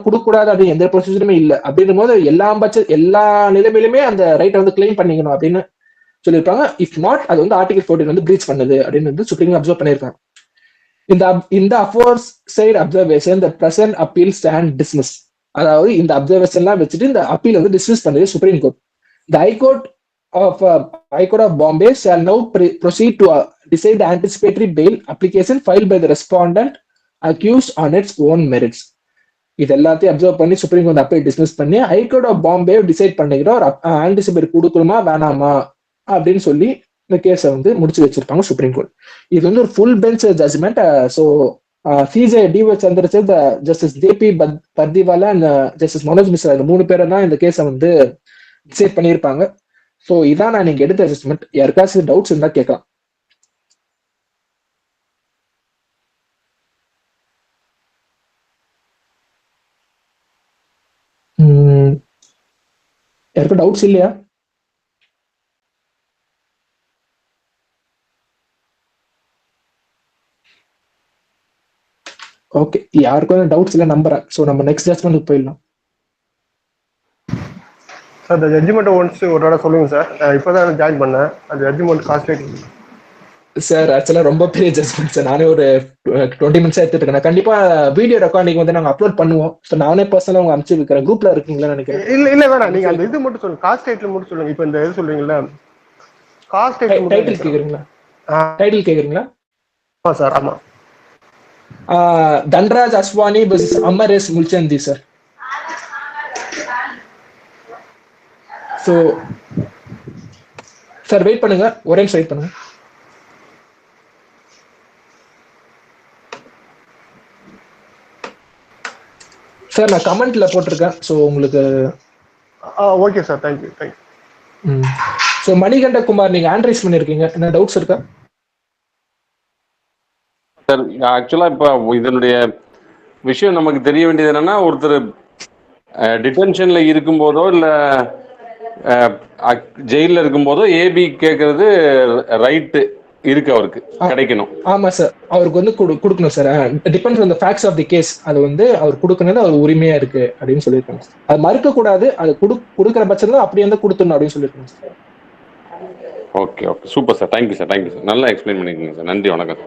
கொடுக்க கூடாது அப்படின்னு எந்த ப்ரொசீஜருமே இல்லை. அப்படின்னும் போது எல்லா நிலைமையிலுமே அந்த ரைட்டை வந்து கிளைம் பண்ணிக்கணும் அப்படின்னு சொல்லியிருப்பாங்க. இஃப் நாட் அது வந்து ஆர்டிகல் 14 வந்து பிரீச் பண்ணுது அப்படின்னு வந்து சுப்ரீம் அப்சர்வ் பண்ணியிருக்காங்க. இந்த aforesaid observation the present appeal stand dismiss. அதாவது இந்த அப்சர்வேஷன் எல்லாம் வச்சுட்டு இந்த அப்பீல் வந்து டிஸ்மிஸ் பண்ணது supreme court. The high court of Bombay shall now proceed to decide the anticipatory bail application file by the respondent accused on its own merits. இது எல்லாத்தையும் அப்சர்வ் பண்ணி சுப்ரீம் கோர்ட் அப்பீல் டிஸ்மிஸ் பண்ணி ஹைகோர்ட் ஆஃப் பாம்பே டிசைட் பண்ணிக்கிறோம் ஆன்டிசிபேட்டரி கொடுக்கணுமா வேணாமா அப்படின்னு சொல்லி இந்த கேஸை வந்து முடிச்சு வச்சிருப்பாங்க சுப்ரீம் கோர்ட். இது வந்து ஒரு full bench judgment. So CJ DY Chandrachud, justice JB Pardiwala and justice Manoj Mishra, இந்த 3 பேரை தான் இந்த கேஸை வந்து டிசைட் பண்ணியிருப்பாங்க. ஸோ இதான் நான் நீங்க எடுத்த ஜட்ஜ்மெண்ட். யாருக்காச்சும் டவுட்ஸ் இருந்தா கேட்கலாம். யாருக்கும் டவுட்ஸ் இல்லையா? ஓகே, யாருக்கும் டவுட்ஸ் இல்லை நம்புறேன். ஸோ நம்ம நெக்ஸ்ட் ஜட்ஜ்மெண்ட் போயிடலாம். சார் இந்த ஜட்ஜ்மெண்ட் ஒன்ஸ் ஒரு தடவை சொல்லுங்க சார். இப்போதான் ஜாயின் பண்ணேன். அந்த ஜட்ஜ்மெண்ட் காஸ்ட் சார் ஆக்சுவலா ரொம்ப பெரிய ஜட்ஜ்மெண்ட் சார். நானே ஒரு 20 மினிட்ஸ் எடுத்துட்டு இருக்கேன். கண்டிப்பா வீடியோ ரெக்கார்டிங் வந்து நாங்க அப்லோட் பண்ணுவோம். ஸோ நானே பர்சனலா உங்க அனுப்பிச்சு வைக்கிறேன். குரூப்ல இருக்கீங்களா நினைக்கிறேன். இல்ல வேணாம், நீங்க அந்த இது மட்டும் சொல்லுங்க, காஸ்ட் டைட்டில் மட்டும் சொல்லுங்க. இப்போ இந்த இது சொல்றீங்களா, காஸ்ட் டைட்டில் கேக்குறீங்களா? டைட்டில் கேக்குறீங்களா? சார் ஆமா. Dhanraj Aswani vs Amar S Mulchandani sir. So sir wait பண்ணுங்க, ஒரே நிமிஷம் வெயிட் பண்ணுங்க. சார் நான் கமெண்ட்ல போட்டிருக்கேன். ஸோ உங்களுக்கு okay sir, thank you. So Manikanda Kumar, நீங்க ஹேண்ட் பண்ணிருக்கீங்க, என்ன டவுட்ஸ் இருக்கா? சார் ஆக்சுவலா இப்போ இதனுடைய விஷயம் நமக்கு தெரிய வேண்டியது என்னன்னா, ஒருத்தர் டிடென்ஷன்ல இருக்கும்போதோ இல்ல ஜெயில இருக்கும்போதோ ஏபி கேட்கறது ரைட்டு இருக்கு, அவருக்கு கிடைக்கணும். ஆமா சார், அவருக்கு வந்து கொடுக்கணும் sir. Depends on the facts of the case. அது வந்து அவர் கொடுக்கணும்னு அவர் உரிமையா இருக்கு அப்படின்னு சொல்லியிருக்காங்க. அது மறுக்க கூடாது. அது கொடுக்குற பட்சத்துல அப்படியே வந்து கொடுத்துடணும் அப்படின்னு சொல்லியிருக்காங்க sir. Okay super sir, thank you sir. நல்லா எக்ஸ்பிளைன் பண்ணிருக்கீங்க சார். நன்றி, வணக்கம்.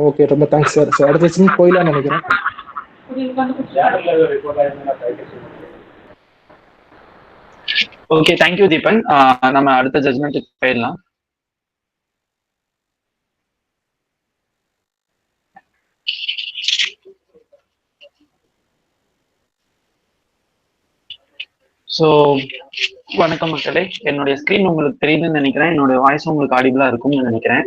ஓகே, ரொம்ப தேங்க்ஸ் சார். ஸோ அடுத்த விஷயம் போயிடலாம்னு நினைக்கிறேன். Okay, thank you Deepan. நம்ம அடுத்த ஜட்ஜ்மெண்ட்டுக்கு போயிடலாம். ஸோ வணக்கம் மக்களே. என்னுடைய ஸ்கிரீன் உங்களுக்கு தெரியுதுன்னு நினைக்கிறேன். என்னோட வாய்ஸ் உங்களுக்கு ஆடிபிளா இருக்கும்னு நினைக்கிறேன்.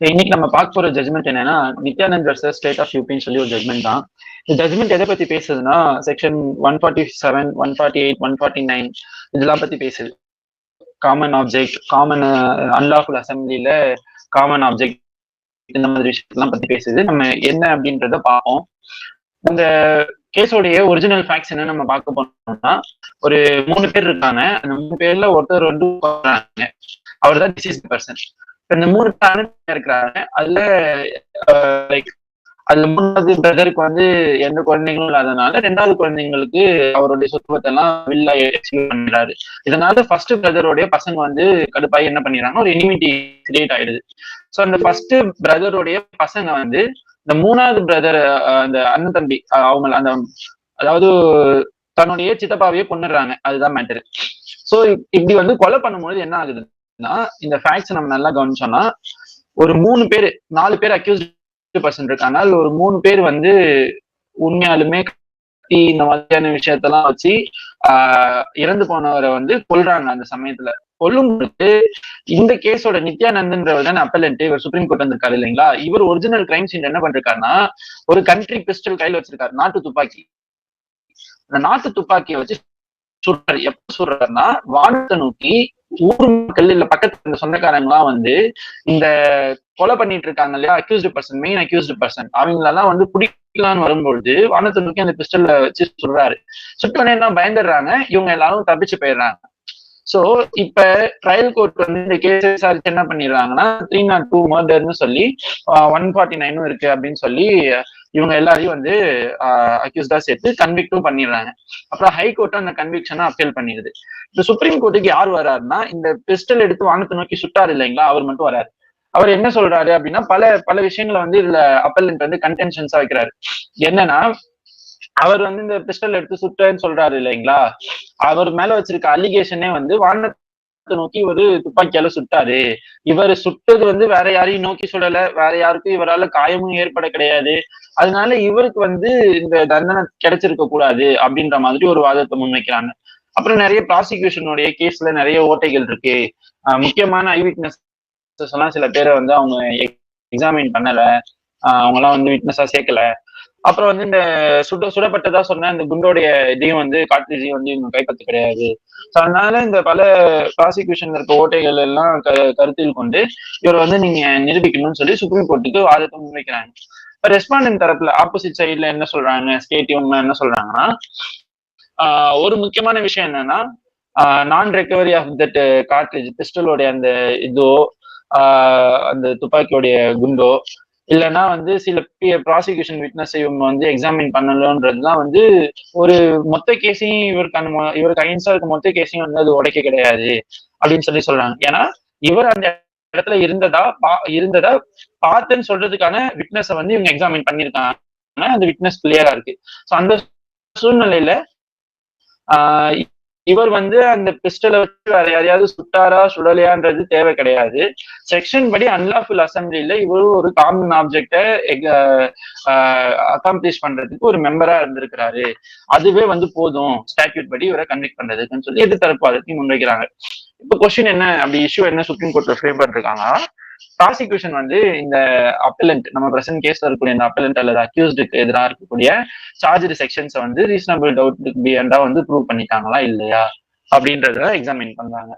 இன்னைக்கு நம்ம பார்க்க போற ஜட்மெண்ட் என்னன்னா, நித்யானந்த் வர்சஸ் ஸ்டேட் ஆஃப் யூபின்னு சொல்லி ஒரு ஜட்மெண்ட் தான். இந்த ஜட்மெண்ட் எதை பத்தி பேசுதுன்னா, செக்ஷன் 147, 148, 149 இதெல்லாம் பத்தி பேசுது. காமன் ஆப்ஜெக்ட், காமன் அன்லாஃபுல் அசம்பிளில காமன் ஆப்ஜெக்ட், இந்த மாதிரி விஷயத்தெல்லாம் பத்தி பேசுது. நம்ம என்ன அப்படின்றத பார்ப்போம். இந்த கேஸோடைய ஒரிஜினல் ஃபேக்ட்ஸ் என்ன நம்ம பார்க்க போனோம்னா, ஒரு 3 பேர் இருக்காங்க. அந்த 3 பேர்ல ஒருத்தர் வந்து அவர் தான் டிசீஸ்ட் பர்சன். இந்த 3 பேர் இருக்கிறாங்க. அதுல லைக் அதுல 3வது பிரதருக்கு வந்து எந்த குழந்தைங்களும் இல்லாதனால 2வது குழந்தைங்களுக்கு அவருடைய சொத்துவத்தெல்லாம் வில்லா எக்ஸிக்யூட் பண்ணிடுறாரு. இதனால ஃபர்ஸ்ட் பிரதருடைய பசங்க வந்து கடுப்பாய் என்ன பண்ணிடுறாங்க, ஒரு எனிமிட்டி கிரியேட் ஆயிடுது. ஸோ அந்த ஃபர்ஸ்ட் பிரதருடைய பசங்க வந்து இந்த 3வது பிரதர், அந்த அண்ணன் தம்பி, அவங்க அந்த அதாவது தன்னுடைய சித்தப்பாவையே கொண்டுடுறாங்க. அதுதான் மேட்டரு. ஸோ இப்படி வந்து கொலை பண்ணும்போது என்ன ஆகுதுன்னா, இந்த ஃபேக்ட்ஸ் நம்ம நல்லா கவனிச்சோம்னா, ஒரு 3 பேர் 4 பேர் அக்யூஸ்ட் பர்சன் இருக்காங்க. அதுல ஒரு 3 பேர் வந்து உண்மையாலுமே இந்த மாதிரியான விஷயத்தெல்லாம் வச்சு இறந்து போனவரை வந்து கொல்றாங்க. அந்த சமயத்துல கொல்லும்போது இந்த கேஸோட நித்யானந்தன்றவர் தான் அப்பலண்ட், இவர் சுப்ரீம் கோர்ட் வந்திருக்காரு இல்லைங்களா. இவர் ஒரிஜினல் கிரைம் சீன் என்ன பண்ணிருக்காருன்னா, ஒரு கண்ட்ரி பிஸ்டல் கையில வச்சிருக்காரு, நாட்டு துப்பாக்கி. அந்த நாட்டு துப்பாக்கியை வச்சு சுடுறாரு. எப்ப சுடுறாருன்னா, வானத்தை நோக்கி ஊர் மக்கள் இல்ல பக்கத்துல இருந்த சொந்தக்காரங்களாம் வந்து இந்த கொலை பண்ணிட்டு இருக்காங்க இல்லையா, accused person, main accused person, அவங்களெல்லாம் வந்து பிடிக்கலான்னு வரும்பொழுது வானத்தை நோக்கி அந்த பிஸ்டல்ல வச்சு சொல்றாரு. சுட்டோன்னே தான் பயந்துடுறாங்க, இவங்க எல்லாரும் தப்பிச்சு போயிடுறாங்க. சோ இப்ப ட்ரையல் கோர்ட் வந்து இந்த கேஸ் விசாரிச்சு என்ன பண்ணிடுறாங்கன்னா 302 மர்டர்னு சொல்லி 149 இருக்கு அப்படின்னு சொல்லி இவங்க எல்லாரையும் வந்து அக்யூஸ்டா சேர்த்து கன்விக்டும் பண்ணிடுறாங்க. அப்புறம் ஹை கோர்ட் அந்த கன்விக்ஷனை அப்பீல் பண்ணிடுது. இந்த சுப்ரீம் கோர்ட்டுக்கு யார் வராருன்னா இந்த பிஸ்டல் எடுத்து வானத்தை நோக்கி சுட்டாரு இல்லைங்களா, அவர் மட்டும் வராரு. அவர் என்ன சொல்றாரு அப்படின்னா பல பல விஷயங்களை வந்து இதுல அப்பெல்லன்ட் வந்து கன்டென்ஷன்ஸா வைக்கிறாரு. என்னன்னா அவர் வந்து இந்த பிஸ்டல் எடுத்து சுட்டேன்னு சொல்றாரு இல்லைங்களா, அவர் மேல வச்சிருக்க அலிகேஷனே வந்து வானத்தை நோக்கி இவரு துப்பாக்கியால சுட்டாரு, இவர் சுட்டது வந்து வேற யாரையும் நோக்கி சுடல, வேற யாருக்கும் இவரால காயமும் ஏற்பட கிடையாது, அதனால இவருக்கு வந்து இந்த தண்டனை கிடைச்சிருக்க கூடாது அப்படின்ற மாதிரி ஒரு வாதத்தை முன்வைக்கிறாங்க. அப்புறம் நிறைய ப்ராசிக்யூஷனுடைய கேஸ்ல நிறைய ஓட்டைகள் இருக்கு. முக்கியமான ஐவிட்னஸ் எல்லாம் சில பேரை வந்து அவங்க எக்ஸாமின் பண்ணல, அவங்க எல்லாம் வந்து விட்னஸா சேர்க்கல. அப்புறம் வந்து இந்த சுடப்பட்டதா சொன்ன இந்த குண்டோடைய இதையும் வந்து கார்ட்ரிட்ஜையும் வந்து இவங்க கைப்பற்ற கிடையாது. ஸோ அதனால இந்த பல ப்ராசிக்யூஷன்ல இருக்க ஓட்டைகள் எல்லாம் கருத்தில் கொண்டு இவர் வந்து நீங்க நிரூபிக்கணும்னு சொல்லி சுப்ரீம் கோர்ட்டுக்கு வாதத்தை முன்வைக்கிறாங்க. இப்போ ரெஸ்பாண்டன்ட் தரப்புல ஆப்போசிட் சைட்ல என்ன சொல்றாங்க, ஸ்டேட் இவங்க என்ன சொல்றாங்கன்னா ஒரு முக்கியமான விஷயம் என்னன்னா நான் ரெக்கவரி ஆஃப் தட் கார்ட்ரிட்ஜ், பிஸ்டலோடைய அந்த இதோ அந்த துப்பாக்கியோடைய குண்டோ இல்லைன்னா வந்து சில ப்ராசிக்யூஷன் விட்னஸ் இவங்க வந்து எக்ஸாமின் பண்ணலன்றதுதான் வந்து ஒரு மொத்த கேஸையும் இவருக்கு அகைன்ஸ்டா இருக்க மொத்த கேஸையும் வந்து அது உடைக்க கிடையாது அப்படின்னு சொல்லி சொல்றாங்க. ஏன்னா இவர் அந்த இடத்துல இருந்ததா பார்த்துன்னு சொல்றதுக்கான விட்னஸை வந்து இவங்க எக்ஸாமின் பண்ணியிருக்காங்க, அந்த விட்னஸ் கிளியரா இருக்கு. ஸோ அந்த சூழ்நிலையில இவர் வந்து அந்த பிஸ்டலை வச்சு வேற யாரையாவது சுட்டாரா சுடலையான்றது தேவை கிடையாது. செக்ஷன் படி அன்லாஃபுல் அசம்பிளில இவர் ஒரு காமன் ஆப்ஜெக்டை அகாம்ப்ளிஷ் பண்றதுக்கு ஒரு மெம்பரா இருந்திருக்கிறாரு, அதுவே வந்து போதும் ஸ்டாட்யூட் படி இவரை கன்விக்ட் பண்றதுக்குன்னு சொல்லி எதிர்த்தரப்பு அதற்கு முன்வைக்கிறாங்க. இப்ப கொஸ்டின் என்ன, அப்படி இஷ்யூ என்ன சுப்ரீம் கோர்ட்ல ஃப்ரேம் பண்ணிருக்காங்க, ப்ராசிக்யூஷன் வந்து இந்த அப்பெலண்ட், நம்ம பிரசன்ட் கேஸ்ல இருக்கக்கூடிய இந்த அப்பெலண்ட் அல்லது அக்யூஸ்டுக்கு எதிராக இருக்கக்கூடிய சார்ஜ் செக்ஷன்ஸை வந்து ரீசனபிள் டவுட் பியாண்டா வந்து ப்ரூவ் பண்ணிட்டாங்களா இல்லையா அப்படின்றத எக்ஸாமின் பண்றாங்க.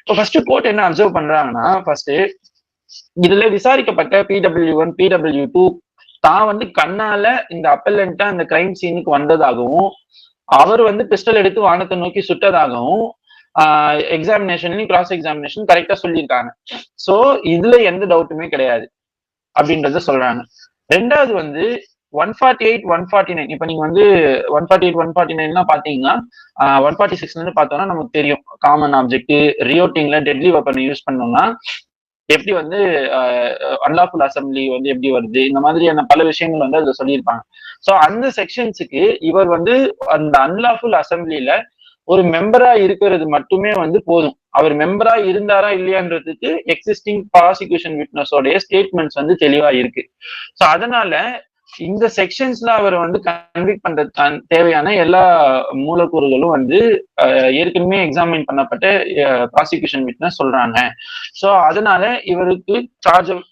இப்போ ஃபர்ஸ்ட் கோர்ட் என்ன அப்சர்வ் பண்றாங்கன்னா, ஃபர்ஸ்ட் இதுல விசாரிக்கப்பட்ட PW1 PW2 தான் வந்து கண்ணால இந்த அப்பெலண்ட்டா அந்த கிரைம் சீனுக்கு வந்ததாகவும் அவர் வந்து பிஸ்டல் எடுத்து வானத்தை நோக்கி சுட்டதாகவும் எக்ஸாமினேஷன்லயும் கிராஸ் எக்ஸாமினேஷன் கரெக்டா சொல்லியிருக்காங்க. சோ இதுல எந்த டவுட்டுமே கிடையாது அப்படின்றத சொல்றாங்க. ரெண்டாவது வந்து 148 149, இப்ப நீங்க வந்து 148 149 பாத்தீங்கன்னா 146 இருந்து பார்த்தோம்னா நமக்கு தெரியும் காமன் ஆப்ஜெக்ட் ரியோட்டிங்ல டெட்லி வெப்பனை யூஸ் பண்ணோம்னா எப்படி வந்து அன்லாஃபுல் அசம்பிளி வந்து எப்படி வருது, இந்த மாதிரியான பல விஷயங்கள் வந்து அதுல சொல்லியிருப்பாங்க. சோ அந்த செக்ஷன்ஸுக்கு இவர் வந்து அந்த அன்லாஃபுல் அசம்பிளில ஒரு மெம்பரா இருக்கிறது மட்டுமே வந்து போதும். அவர் மெம்பரா இருந்தாரா இல்லையான்றதுக்கு எக்ஸிஸ்டிங் ப்ராசிக்யூஷன் விட்னஸோடைய ஸ்டேட்மெண்ட்ஸ் வந்து தெளிவா இருக்கு. சோ அதனால இந்த செக்ஷன்ஸ்ல அவர் வந்து கன்விக்ட் பண்றதுக்கு தேவையான எல்லா மூலக்கூறுகளும் வந்து ஏற்கனவே எக்ஸாமின் பண்ணப்பட்ட ப்ராசிக்யூஷன் விட்னஸ் சொல்றாங்க. சோ அதனால இவருக்கு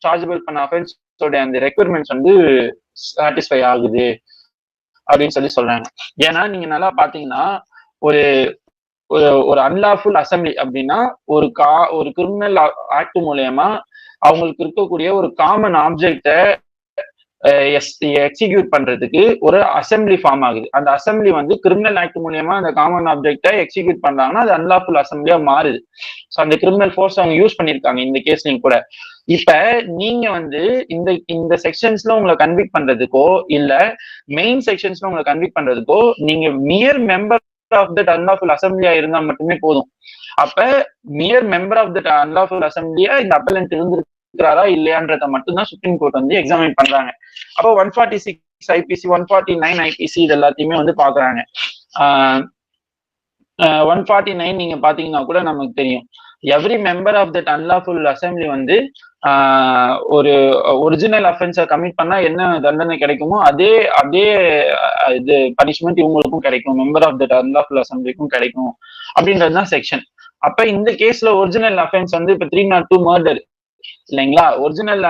சார்ஜபிள் பண்ண அஃபென்ஸோட அந்த ரெக்வயர்மெண்ட்ஸ் வந்து சாட்டிஸ்ஃபை ஆகுது அப்படின்னு சொல்லி சொல்றாங்க. ஏன்னா நீங்க நல்லா பாத்தீங்கன்னா ஒரு ஒரு அன்லாஃபுல் அசம்பிளி அப்படின்னா ஒரு கிரிமினல் ஆக்ட் மூலயமா அவங்களுக்கு இருக்கக்கூடிய ஒரு காமன் ஆப்ஜெக்டை எக்ஸிக்யூட் பண்றதுக்கு ஒரு அசம்பிளி ஃபார்ம் ஆகுது. அந்த அசம்பிளி வந்து கிரிமினல் ஆக்ட் மூலயமா அந்த காமன் ஆப்ஜெக்டை எக்ஸிக்யூட் பண்றாங்கன்னா அது அன்லாஃபுல் அசம்பிளியா மாறுது. ஸோ அந்த கிரிமினல் ஃபோர்ஸ் அவங்க யூஸ் பண்ணியிருக்காங்க இந்த கேஸ்லயும் கூட. இப்ப நீங்க வந்து இந்த செக்ஷன்ஸ்ல உங்களை கன்விக்ட் பண்றதுக்கோ இல்ல மெயின் செக்ஷன்ஸ்ல உங்களை கன்விக்ட் பண்றதுக்கோ நீங்க மியர் மெம்பர் ஆஃப் தட் அன்லாஃபுல் அசம்பிளியா இருந்தா மட்டுமே போதும். அப்ப மியர் மெம்பர் ஆஃப் தட் அன்லாஃபுல் அசம்பிளியா இந்த அப்பெலண்ட் இருந்திருக்கிறாரா இல்லையான்றத மட்டும்தான் சுப்ரீம் கோர்ட் வந்து எக்ஸாமின் பண்றாங்க. அப்போ 146 IPC 149 IPC இது எல்லாத்தையுமே வந்து பாக்குறாங்க. 149 நீங்க பாத்தீங்கன்னா கூட நமக்கு தெரியும் every member of that unlawful assembly வந்து ஒரு ஒரிஜினல் அஃபென்ஸை கமிட் பண்ணா என்ன தண்டனை கிடைக்குமோ அதே இது பனிஷ்மெண்ட் இவங்களுக்கும் கிடைக்கும், மெம்பர் ஆஃப் தட் அன்லாஃபுல் அசம்பிளிக்கும் கிடைக்கும் அப்படின்றதுதான் செக்ஷன். அப்ப இந்த கேஸ்ல ஒரிஜினல் அஃபென்ஸ் வந்து இப்ப 302 மர்டர் இல்லைங்களா, ஒரிஜினல்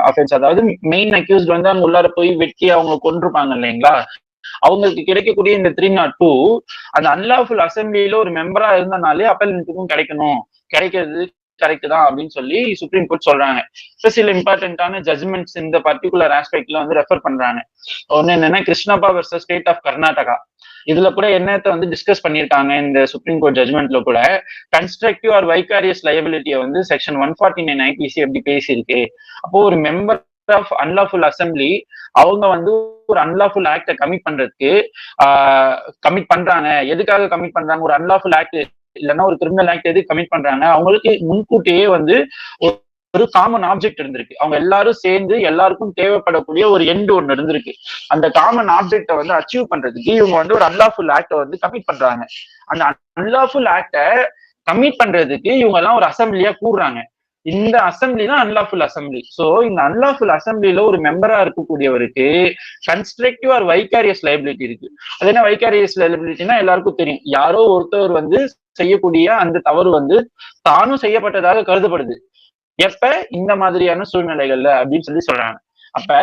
அஃபென்ஸ், அதாவது மெயின் அக்யூஸ்ட் வந்து அவங்க உள்ளார போய் வெட்டி அவங்க கொண்டிருப்பாங்க இல்லைங்களா, அவங்களுக்கு கிடைக்கக்கூடிய இந்த 302 அந்த அன்லாஃபுல் அசம்பிளியில ஒரு மெம்பரா இருந்தனாலே அப்பெலன்ட்டுக்கும் கிடைக்கணும், கிடைக்கிறது கரெக்ட் தான் அப்படின்னு சொல்லி சுப்ரீம் கோர்ட் சொல்றாங்க. இப்போ சில இம்பார்ட்டன்டான ஜட்மெண்ட்ஸ் இந்த பர்டிகுலர் ஆஸ்பெக்ட்ல வந்து ரெஃபர் பண்றாங்க. ஒன்னு என்னன்னா Krishnappa versus state of Karnataka. இதுல கூட என்னத்தை வந்து டிஸ்கஸ் பண்ணிருக்காங்க இந்த சுப்ரீம் கோர்ட் ஜட்மெண்ட்ல கூட, கன்ஸ்ட்ரக்டிவ் ஆர் வைகாரியஸ் லயபிலிட்டியை வந்து செக்ஷன் 149 ஐபிசி எப்படி பேசியிருக்கு. அப்போ ஒரு மெம்பர் ஆஃப் அன்லாஃபுல் அசம்பிளி அவங்க வந்து ஒரு அன்லாஃபுல் ஆக்டை கமிட் பண்றதுக்கு கமிட் பண்றாங்க. எதுக்காக கமிட் பண்றாங்க? ஒரு அன்லாஃபுல் ஆக்ட் இல்லைன்னா ஒரு கிரிமினல் ஆக்ட் எது கமிட் பண்றாங்க, அவங்களுக்கு முன்கூட்டியே வந்து ஒரு காமன் ஆப்ஜெக்ட் இருந்திருக்கு. அவங்க எல்லாரும் சேர்ந்து எல்லாருக்கும் தேவைப்படக்கூடிய ஒரு எண்டு ஒண்ணு இருந்திருக்கு. அந்த காமன் ஆப்ஜெக்டை வந்து அச்சீவ் பண்றதுக்கு இவங்க வந்து ஒரு அன்லாஃபுல் ஆக்டை வந்து கமிட் பண்றாங்க. அந்த அன்லாஃபுல் ஆக்டை கமிட் பண்றதுக்கு இவங்க எல்லாம் ஒரு அசம்பிளியா கூடுறாங்க. இந்த அசம்பிளி தான் அன்லாஃபுல் அசம்பிளி. சோ இந்த அன்லாஃபுல் அசம்பிளில ஒரு மெம்பரா இருக்கக்கூடியவருக்கு கன்ஸ்ட்ரக்டிவ் ஆர் வைகாரியஸ் லைபிலிட்டி இருக்கு. அது என்ன வைகாரியஸ் லைபிலிட்டினா எல்லாருக்கும் தெரியும். யாரோ ஒருத்தர் வந்து செய்யக்கூடிய அந்த தவறு வந்து தானும் செய்யப்பட்டதாக கருதப்படுது எப்ப இந்த மாதிரியான சூழ்நிலைகள்ல அப்படின்னு சொல்லி சொல்றாங்க. அப்ப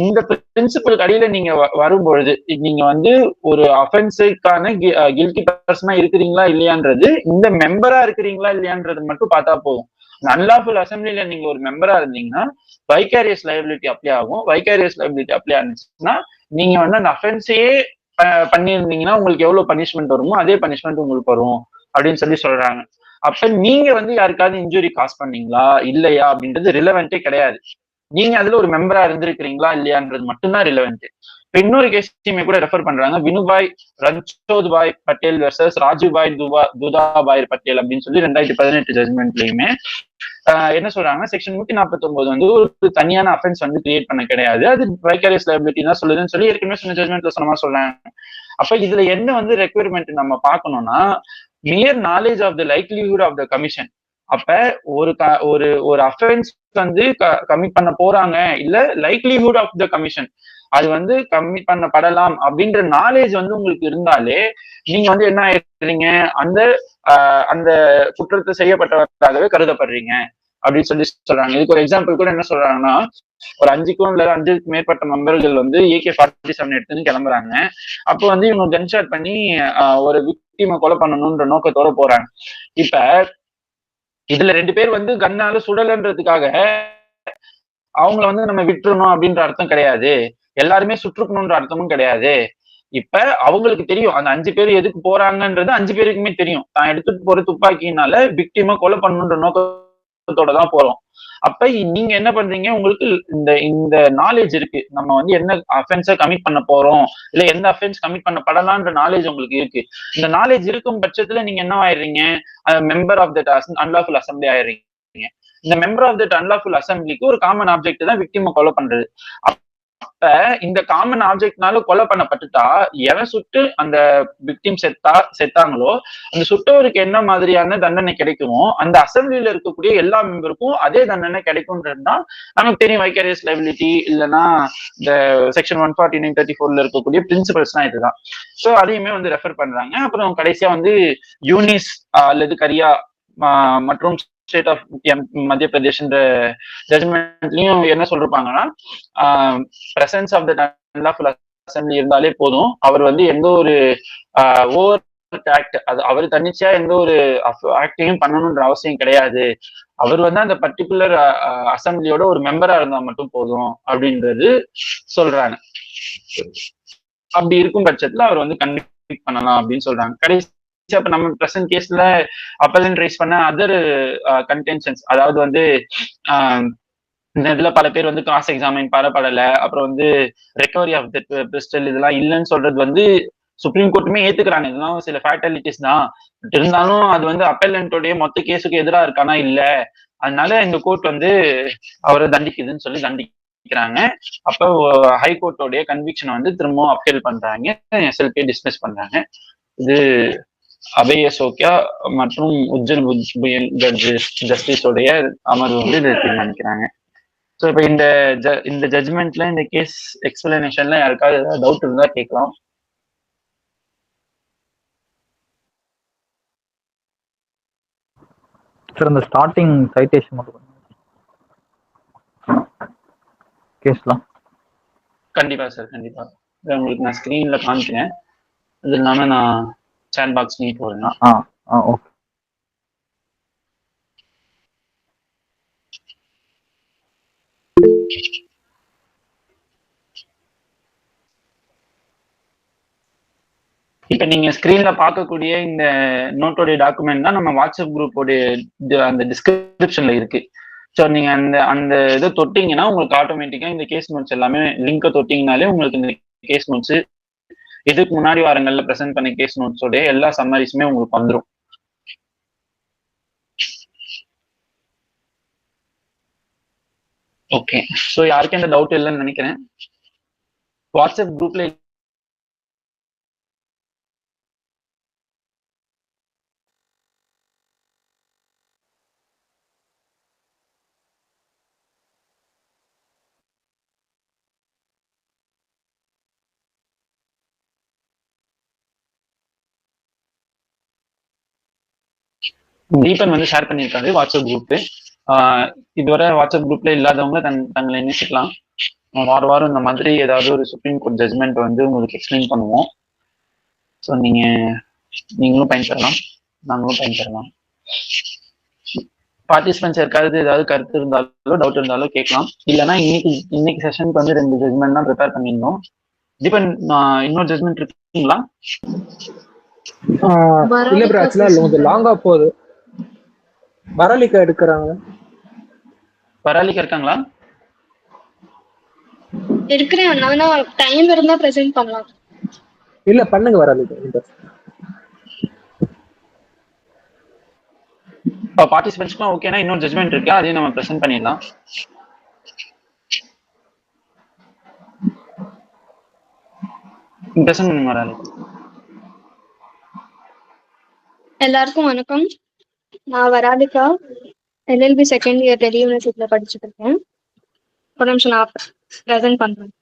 இந்த பிரின்சிபலுக்கு அடியில நீங்க வரும்பொழுது நீங்க வந்து ஒரு அஃபென்ஸுக்கான கில்ட்டி பர்சனா இருக்கிறீங்களா இல்லையான்றது, இந்த மெம்பரா இருக்கிறீங்களா இல்லையான்றது மட்டும் பார்த்தா போதும். அன்லாஃபுல் அசம்பிளில நீங்க ஒரு மெம்பரா இருந்தீங்கன்னா வைகாரியஸ் லைபிலிட்டி அப்ளை ஆகும். வைகாரியஸ் லைபிலிட்டி அப்ளை ஆனிச்சுன்னா நீங்க வந்து அந்த அஃபென்ஸையே பண்ணியிருந்தீங்கன்னா உங்களுக்கு எவ்வளவு பனிஷ்மெண்ட் வருமோ அதே பனிஷ்மெண்ட் உங்களுக்கு வரும் அப்படின்னு சொல்லி சொல்றாங்க. அப்ப நீங்க வந்து யாருக்காவது இன்ஜுரி காஸ் பண்ணீங்களா இல்லையா அப்படின்றது ரிலவெண்டே கிடையாது. நீங்க அதுல ஒரு மெம்பரா இருந்திருக்கிறீங்களா இல்லையான்றது மட்டும்தான் ரிலவெண்ட். இப்ப இன்னொரு கேஸையுமே கூட ரெஃபர் பண்றாங்க. வினுபாய் ரன்சோத்பாய் பட்டேல் வெர்சஸ் ராஜுபாய் துதாபாய் பட்டேல் அப்படின்னு சொல்லி 2018 ஜட்மெண்ட்லயுமே என்ன சொல்றாங்க, செக்ஷன் 149 வந்து ஒரு தனியான அஃபென்ஸ் வந்து கிரியேட் பண்ண கிடையாது, அது வைகாரியஸ் லைபிலிட்டி தான் சொல்லுதுன்னு சொல்லி ஏற்கனவே சொன்ன ஜட்மெண்ட்ல சொன்ன மாதிரி சொல்றாங்க. அப்ப இதுல என்ன வந்து ரெக்யர்மெண்ட் நம்ம பார்க்கணும்னா mere knowledge of the likelihood of the commission. அப்ப ஒரு அஃபென்ஸ் வந்து கமிட் பண்ண போறாங்க இல்ல லைக்லிஹுட் ஆஃப் த கமிஷன் அது வந்து கமிட் பண்ணப்படலாம் அப்படின்ற நாலேஜ் வந்து உங்களுக்கு இருந்தாலே நீங்க வந்து என்ன ஆயிடுறீங்க, அந்த குற்றத்தை செய்யப்பட்டவராகவே கருதப்படுறீங்க அப்படின்னு சொல்லி சொல்றாங்க. இதுக்கு ஒரு எக்ஸாம்பிள் கூட என்ன சொல்றாங்கன்னா, ஒரு 5க்கும் இல்ல 5க்கு மேற்பட்ட மெம்பர்கள் வந்து AK-47 எடுத்துன்னு கிளம்புறாங்க. அப்போ வந்து இவங்க கன்ஷாட் பண்ணி ஒரு விக்டிமை கொலை பண்ணணும்ன்ற நோக்கத்தோட போறாங்க. இப்ப இதுல 2 பேர் வந்து கண்ணால சுடலன்றதுக்காக அவங்கள வந்து நம்ம விட்டுறணும் அப்படின்ற அர்த்தம் கிடையாது, எல்லாருமே சுற்றுக்கணும்ன்ற அர்த்தமும் கிடையாது. இப்ப அவங்களுக்கு தெரியும் அந்த 5 பேர் எதுக்கு போறாங்கன்றது 5 பேருக்குமே தெரியும். தான் எடுத்துட்டு போற துப்பாக்கினால விக்டிமை கொலை பண்ணணுன்ற நோக்கத்தோட தான் போறோம். அப்ப நீங்க என்ன பண்றீங்க, உங்களுக்கு இந்த நாலேஜ் இருக்கு, நம்ம வந்து என்ன அஃபென்ஸை கமிட் பண்ண போறோம் இல்ல எந்த அஃபென்ஸ் கமிட் பண்ணப்படலான்ற நாலேஜ் உங்களுக்கு இருக்கு. இந்த நாலேஜ் இருக்கும் பட்சத்துல நீங்க என்ன ஆயிடுறீங்க, member of that unlawful assembly ஆயிடுறீங்க. இந்த மெம்பர் ஆஃப் தட் அன்லாஃபுல் அசம்பிளிக்கு ஒரு காமன் ஆப்ஜெக்ட் தான் விக்டிமை கொலை பண்றது. அப்ப இந்த காமன் ஆப்ஜெக்ட்னால கொலை பண்ணப்பட்டுட்டா எவன் சுட்டு அந்த விக்டிம் செத்தாங்களோ அந்த சுட்டவருக்கு என்ன மாதிரியான தண்டனை கிடைக்குமோ அந்த அசம்பிளியில இருக்கக்கூடிய எல்லா மெம்பருக்கும் அதே தண்டனை கிடைக்கும்ன்றதுதான் நமக்கு தெரியும். வைகாரியஸ் லைபிலிட்டி இல்லைன்னா இந்த செக்ஷன் 149-34 இருக்கக்கூடிய பிரின்சிபல்ஸ் தான் இதுதான். ஸோ அதையுமே வந்து ரெஃபர் பண்றாங்க. அப்புறம் கடைசியா வந்து யூனிஸ் அல்லது கரியா மற்றும் ஸ்டேட் ஆஃப் மத்திய பிரதேஷ்ன்ற ஜட்மெண்ட்லயும் என்ன சொல்லிருப்பாங்கன்னா, presence of the unlawful assembly இருந்தாலே போதும், அவர் வந்து எந்த ஒரு ஓவர் ஆக்ட் அவர் தன்னிச்சையா எந்த ஒரு ஆக்டையும் பண்ணணும்ன்ற அவசியம் கிடையாது, அவர் வந்து அந்த பர்டிகுலர் அசம்பிளியோட ஒரு மெம்பரா இருந்தா மட்டும் போதும் அப்படின்றது சொல்றாங்க. அப்படி இருக்கும் பட்சத்துல அவர் வந்து கன்விக்ட் பண்ணலாம் அப்படின்னு சொல்றாங்க. கடைசி அப்ப நம்ம பிரசன்ட் கேஸ்ல அப்பலன் ரைஸ் பண்ண அதர் கன்டென்ஷன்ஸ், அதாவது வந்து இந்த இதுல பல பேர் வந்து கிராஸ் எக்ஸாமின் பரப்படல, அப்புறம் வந்து ரெக்கவரி ஆஃப் த பிஸ்டல் இதெல்லாம் இல்லைன்னு சொல்றது வந்து சுப்ரீம் கோர்ட்டுமே ஏத்துக்கிறாங்க. இதெல்லாம் சில ஃபேட்டாலிட்டிஸ் தான், இருந்தாலும் அது வந்து அப்பலன்ட்டோடைய மொத்த கேஸுக்கு எதிராக இருக்கானா இல்ல, அதனால இந்த கோர்ட் வந்து அவரை தண்டிக்குதுன்னு சொல்லி தண்டிக்கிறாங்க. அப்போ ஹைகோர்ட்டோடைய கன்விக்ஷனை வந்து திரும்பவும் அப்பீல் பண்றாங்க, SLP டிஸ்மிஸ் பண்றாங்க. இது அபய் அசோக்யா மற்றும் உஜ்ஜல் ஜஸ்டிஸோடைய அமர்வு வந்து இதை தீர்மானிக்கிறாங்க. ஸோ இப்போ இந்த ஜட்மெண்ட்ல இந்த கேஸ் எக்ஸ்பிளனேஷன்ல யாருக்காவது ஏதாவது டவுட் இருந்தா கேட்கலாம். சார் இந்த ஸ்டார்டிங் சைட்டேஷன் மட்டும் கேஸ்லாம். கண்டிப்பா சார், கண்டிப்பா. இதை உங்களுக்கு நான் ஸ்க்ரீன்ல காமிக்கிறேன். அது இல்லாம நான் சேட் பாக்ஸ் நீட் போடுறேன். ஓகே. இப்ப நீங்க ஸ்கிரீன்ல பார்க்கக்கூடிய இந்த நோட்டோடைய டாக்குமெண்ட் தான் நம்ம வாட்ஸ்அப் குரூப்போடைய அந்த டிஸ்கிரிப்ஷன்ல இருக்கு. ஸோ நீங்க அந்த அந்த இதை தொட்டிங்கன்னா உங்களுக்கு ஆட்டோமேட்டிக்கா இந்த கேஸ் நோட்ஸ் எல்லாமே லிங்கை தொட்டிங்கனாலே உங்களுக்கு இந்த கேஸ் நோட்ஸ் இதுக்கு முன்னாடி வாரங்கள்ல ப்ரெசென்ட் பண்ண கேஸ் நோட்ஸோடைய எல்லா சம்மரிஸுமே உங்களுக்கு வந்துடும். ஓகே, ஸோ யாருக்கும் எந்த டவுட் இல்லைன்னு நினைக்கிறேன். வாட்ஸ்அப் குரூப்ல தீபன் வந்து ஷேர் பண்ணியிருக்காரு வாட்ஸ்அப் குரூப். இதுவரை வாட்ஸ்அப் குரூப்ல இல்லாதவங்க தங்களை இணைச்சிக்கலாம். வாரம் இந்த மாதிரி ஏதாவது ஒரு சுப்ரீம் கோர்ட் ஜட்மெண்ட் வந்து உங்களுக்கு எக்ஸ்பிளைன் பண்ணுவோம். ஸோ நீங்களும் பயன்பெறலாம், நாங்களும் பயன்பெறலாம். பார்ட்டிசிபென்ட்ஸ் யாருக்காவது ஏதாவது கருத்து இருந்தாலோ டவுட் இருந்தாலோ கேட்கலாம். இல்லைன்னா இன்னைக்கு செஷனுக்கு வந்து 2 ஜட்மெண்ட் தான் ப்ரிப்பேர் பண்ணியிருந்தோம். தீபன் இன்னொரு ஜட்மெண்ட் இருக்குங்களா? இல்ல ப்ரோ, ஆக்சுவலா கொஞ்சம் லாங்கா போகுது. வரலிக்கா எடுக்கிறாங்க. பராலிக்கா இருக்காங்களா? இருக்கிறேன். ஆனா டைம் இருந்தா பிரசன்ட் பண்ணலாம். இல்ல பண்ணுங்க வரலிக்கா. பார்ட்டிசிபென்ட்ஸ்க்குலாம் ஓகேனா இன்னொரு ஜட்மெண்ட் இருக்கு, அதையும் நம்ம ப்ரெசென்ட் பண்ணிடலாம். ப்ரெசென்ட் பண்ணுங்க வராலிக்கா. எல்லாருக்கும் வணக்கம். நான் வராலிக்கா, எல்எல்பி செகண்ட் இயர் டெல்லி யூனிவர்சிட்டியில படிச்சுட்டு இருக்கேன். ஒரு நிமிஷம் நான் ப்ரெசென்ட் பண்றேன்.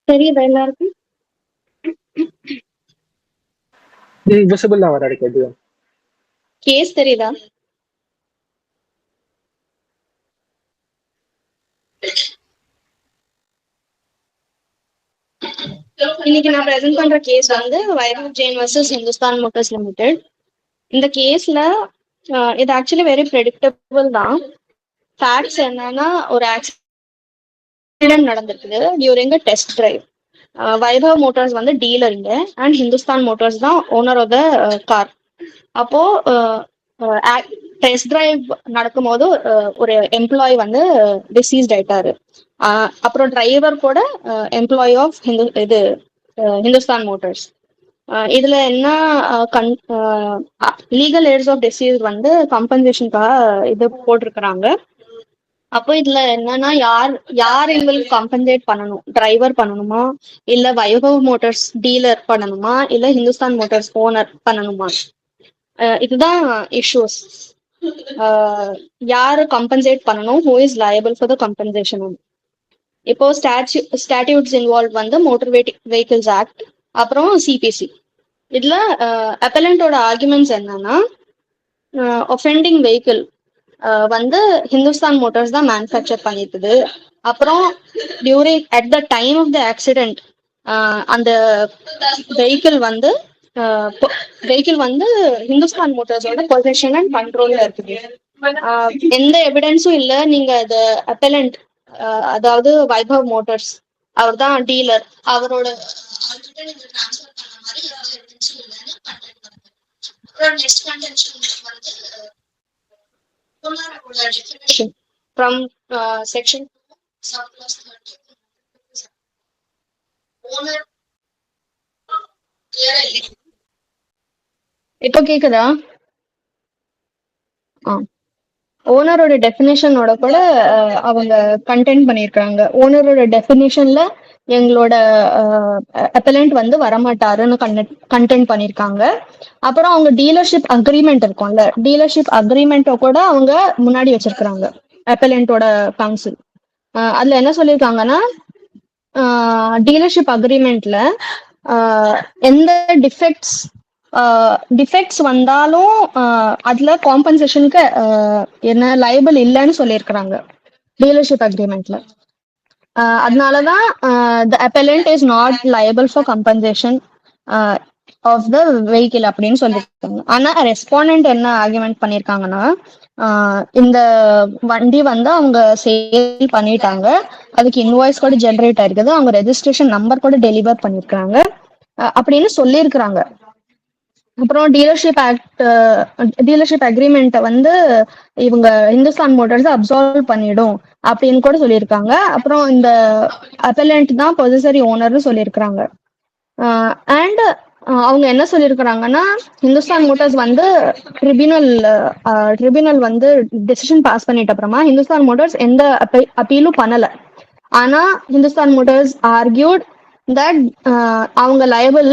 தெரியுதா எல்லாருக்கும்? விசிபிள் தான் வரலிக்கா. இது கேஸ் தெரியுதா? இன்னைக்கு நான் பிரசன்ட் பண்ற கேஸ் வந்து Vaibhav Jain versus Hindustan Motors limited. இந்த கேஸ்ல இது ஆக்சுவலி வெரி ப்ரெடிக்டபிள் தான். ஃபேக்ட்ஸ் என்னன்னா, ஒரு ஆக்சிடென்ட் நடந்திருக்குது during a test drive. Vaibhav Motors வந்து டீலருங்க அண்ட் ஹிந்துஸ்தான் மோட்டார்ஸ் தான் ஓனர் ஆஃப் த கார். அப்போ டெஸ்ட் டிரைவ் நடக்கும்போது ஒரு எம்ப்ளாயி வந்து டிசீஸ்ட் ஆயிட்டாரு. அப்புறம் டிரைவர் கூட எம்ப்ளாயி ஆஃப் ஹிந்துஸ்தான் மோட்டார்ஸ். இதுல என்ன லீகல் ஏர்ஸ் ஆஃப் டிசீஸ் வந்து கம்பன்சேஷனுக்காக இது போட்டிருக்கிறாங்க. அப்போ இதுல என்னன்னா, யார் எங்களுக்கு கம்பன்சேட் பண்ணணும்? டிரைவர் பண்ணணுமா, இல்ல வைபவ் மோட்டார்ஸ் டீலர் பண்ணணுமா, இல்ல ஹிந்துஸ்தான் மோட்டார்ஸ் ஓனர் பண்ணணுமா? இதுதான் இஷ்யூஸ். யாரு கம்பன்சேட் பண்ணணும்? Who is liable for the compensation? இப்போ ஸ்டாட்யூட்ஸ் இன்வால்வ் வந்து மோட்டார் வெஹிக்கிள்ஸ் ஆக்ட், அப்புறம் சிபிசி. இதுல அப்பலண்டோட ஆர்குமெண்ட்ஸ் என்னன்னா, ஒஃபெண்டிங் வெஹிக்கிள் வந்து ஹிந்துஸ்தான் மோட்டார்ஸ் தான் மேனுஃபேக்சர் பண்ணிருக்குது. அப்புறம் during at the time of the accident அந்த வெஹிக்கிள் வந்து ஹிந்துஸ்தான் மோட்டார்ஸோட பொசிஷன் அண்ட் கண்ட்ரோல்ல இருக்குது. எந்த எவிடன்ஸும் இல்ல. நீங்க அது அப்பலண்ட், அதாவது வைபவ் மோட்டார்ஸ், அவர் தான் டீலர், அவரோட நெக்ஸ்ட் கண்டென்ஷன் வந்து from section 2 subclass 30 owner இப்போ கேக்குதா? ஓனரோட டெஃபினேஷனோட கூட அவங்க கண்டென்ட் பண்ணியிருக்காங்க. ஓனரோட டெஃபினேஷன்ல எங்களோட அப்பலண்ட் வந்து வரமாட்டாருன்னு கண்டென்ட் பண்ணியிருக்காங்க. அப்புறம் அவங்க டீலர்ஷிப் அக்ரிமெண்ட் இருக்கும்ல, டீலர்ஷிப் அக்ரிமெண்ட்டை கூட அவங்க முன்னாடி வச்சிருக்கிறாங்க அப்பலண்டோட கவுன்சில். அதுல என்ன சொல்லியிருக்காங்கன்னா, டீலர்ஷிப் அக்ரிமெண்ட்ல எந்த டிஃபெக்ட்ஸ் வந்தாலும் அதுல காம்பன்சேஷனுக்கு என்ன லைபிள் இல்லைன்னு சொல்லியிருக்கிறாங்க டீலர்ஷிப் அக்ரிமெண்ட்ல. அதனாலதான் the appellant is not liable for compensation of the vehicle அப்படின்னு சொல்லியிருக்காங்க. ஆனா ரெஸ்பாண்டன்ட் என்ன ஆர்குமெண்ட் பண்ணியிருக்காங்கன்னா, இந்த வண்டி வந்து அவங்க சேல் பண்ணிட்டாங்க, அதுக்கு இன்வாய்ஸ் கூட ஜென்ரேட் ஆயிருக்குது, அவங்க ரெஜிஸ்ட்ரேஷன் நம்பர் கூட டெலிவர் பண்ணிருக்காங்க அப்படின்னு சொல்லியிருக்கிறாங்க. அப்புறம் டீலர்ஷிப் அக்ரிமெண்ட்டை வந்து இவங்க இந்துஸ்தான் மோட்டார்ஸ் அப்சால்வ் பண்ணிடும் அப்படின்னு கூட சொல்லியிருக்காங்க. அப்புறம் இந்த அப்பலண்ட் தான் பொசசரி ஓனர்னு சொல்லியிருக்கிறாங்க. அண்ட் அவங்க என்ன சொல்லியிருக்கிறாங்கன்னா, இந்துஸ்தான் மோட்டார்ஸ் வந்து ட்ரிபியூனல் வந்து டெசிஷன் பாஸ் பண்ணிட்ட அப்புறமா இந்துஸ்தான் மோட்டார்ஸ் எந்த அப்பீலும் பண்ணல. ஆனா இந்துஸ்தான் மோட்டார்ஸ் ஆர்கியூட் தட் அவங்க லைபிள்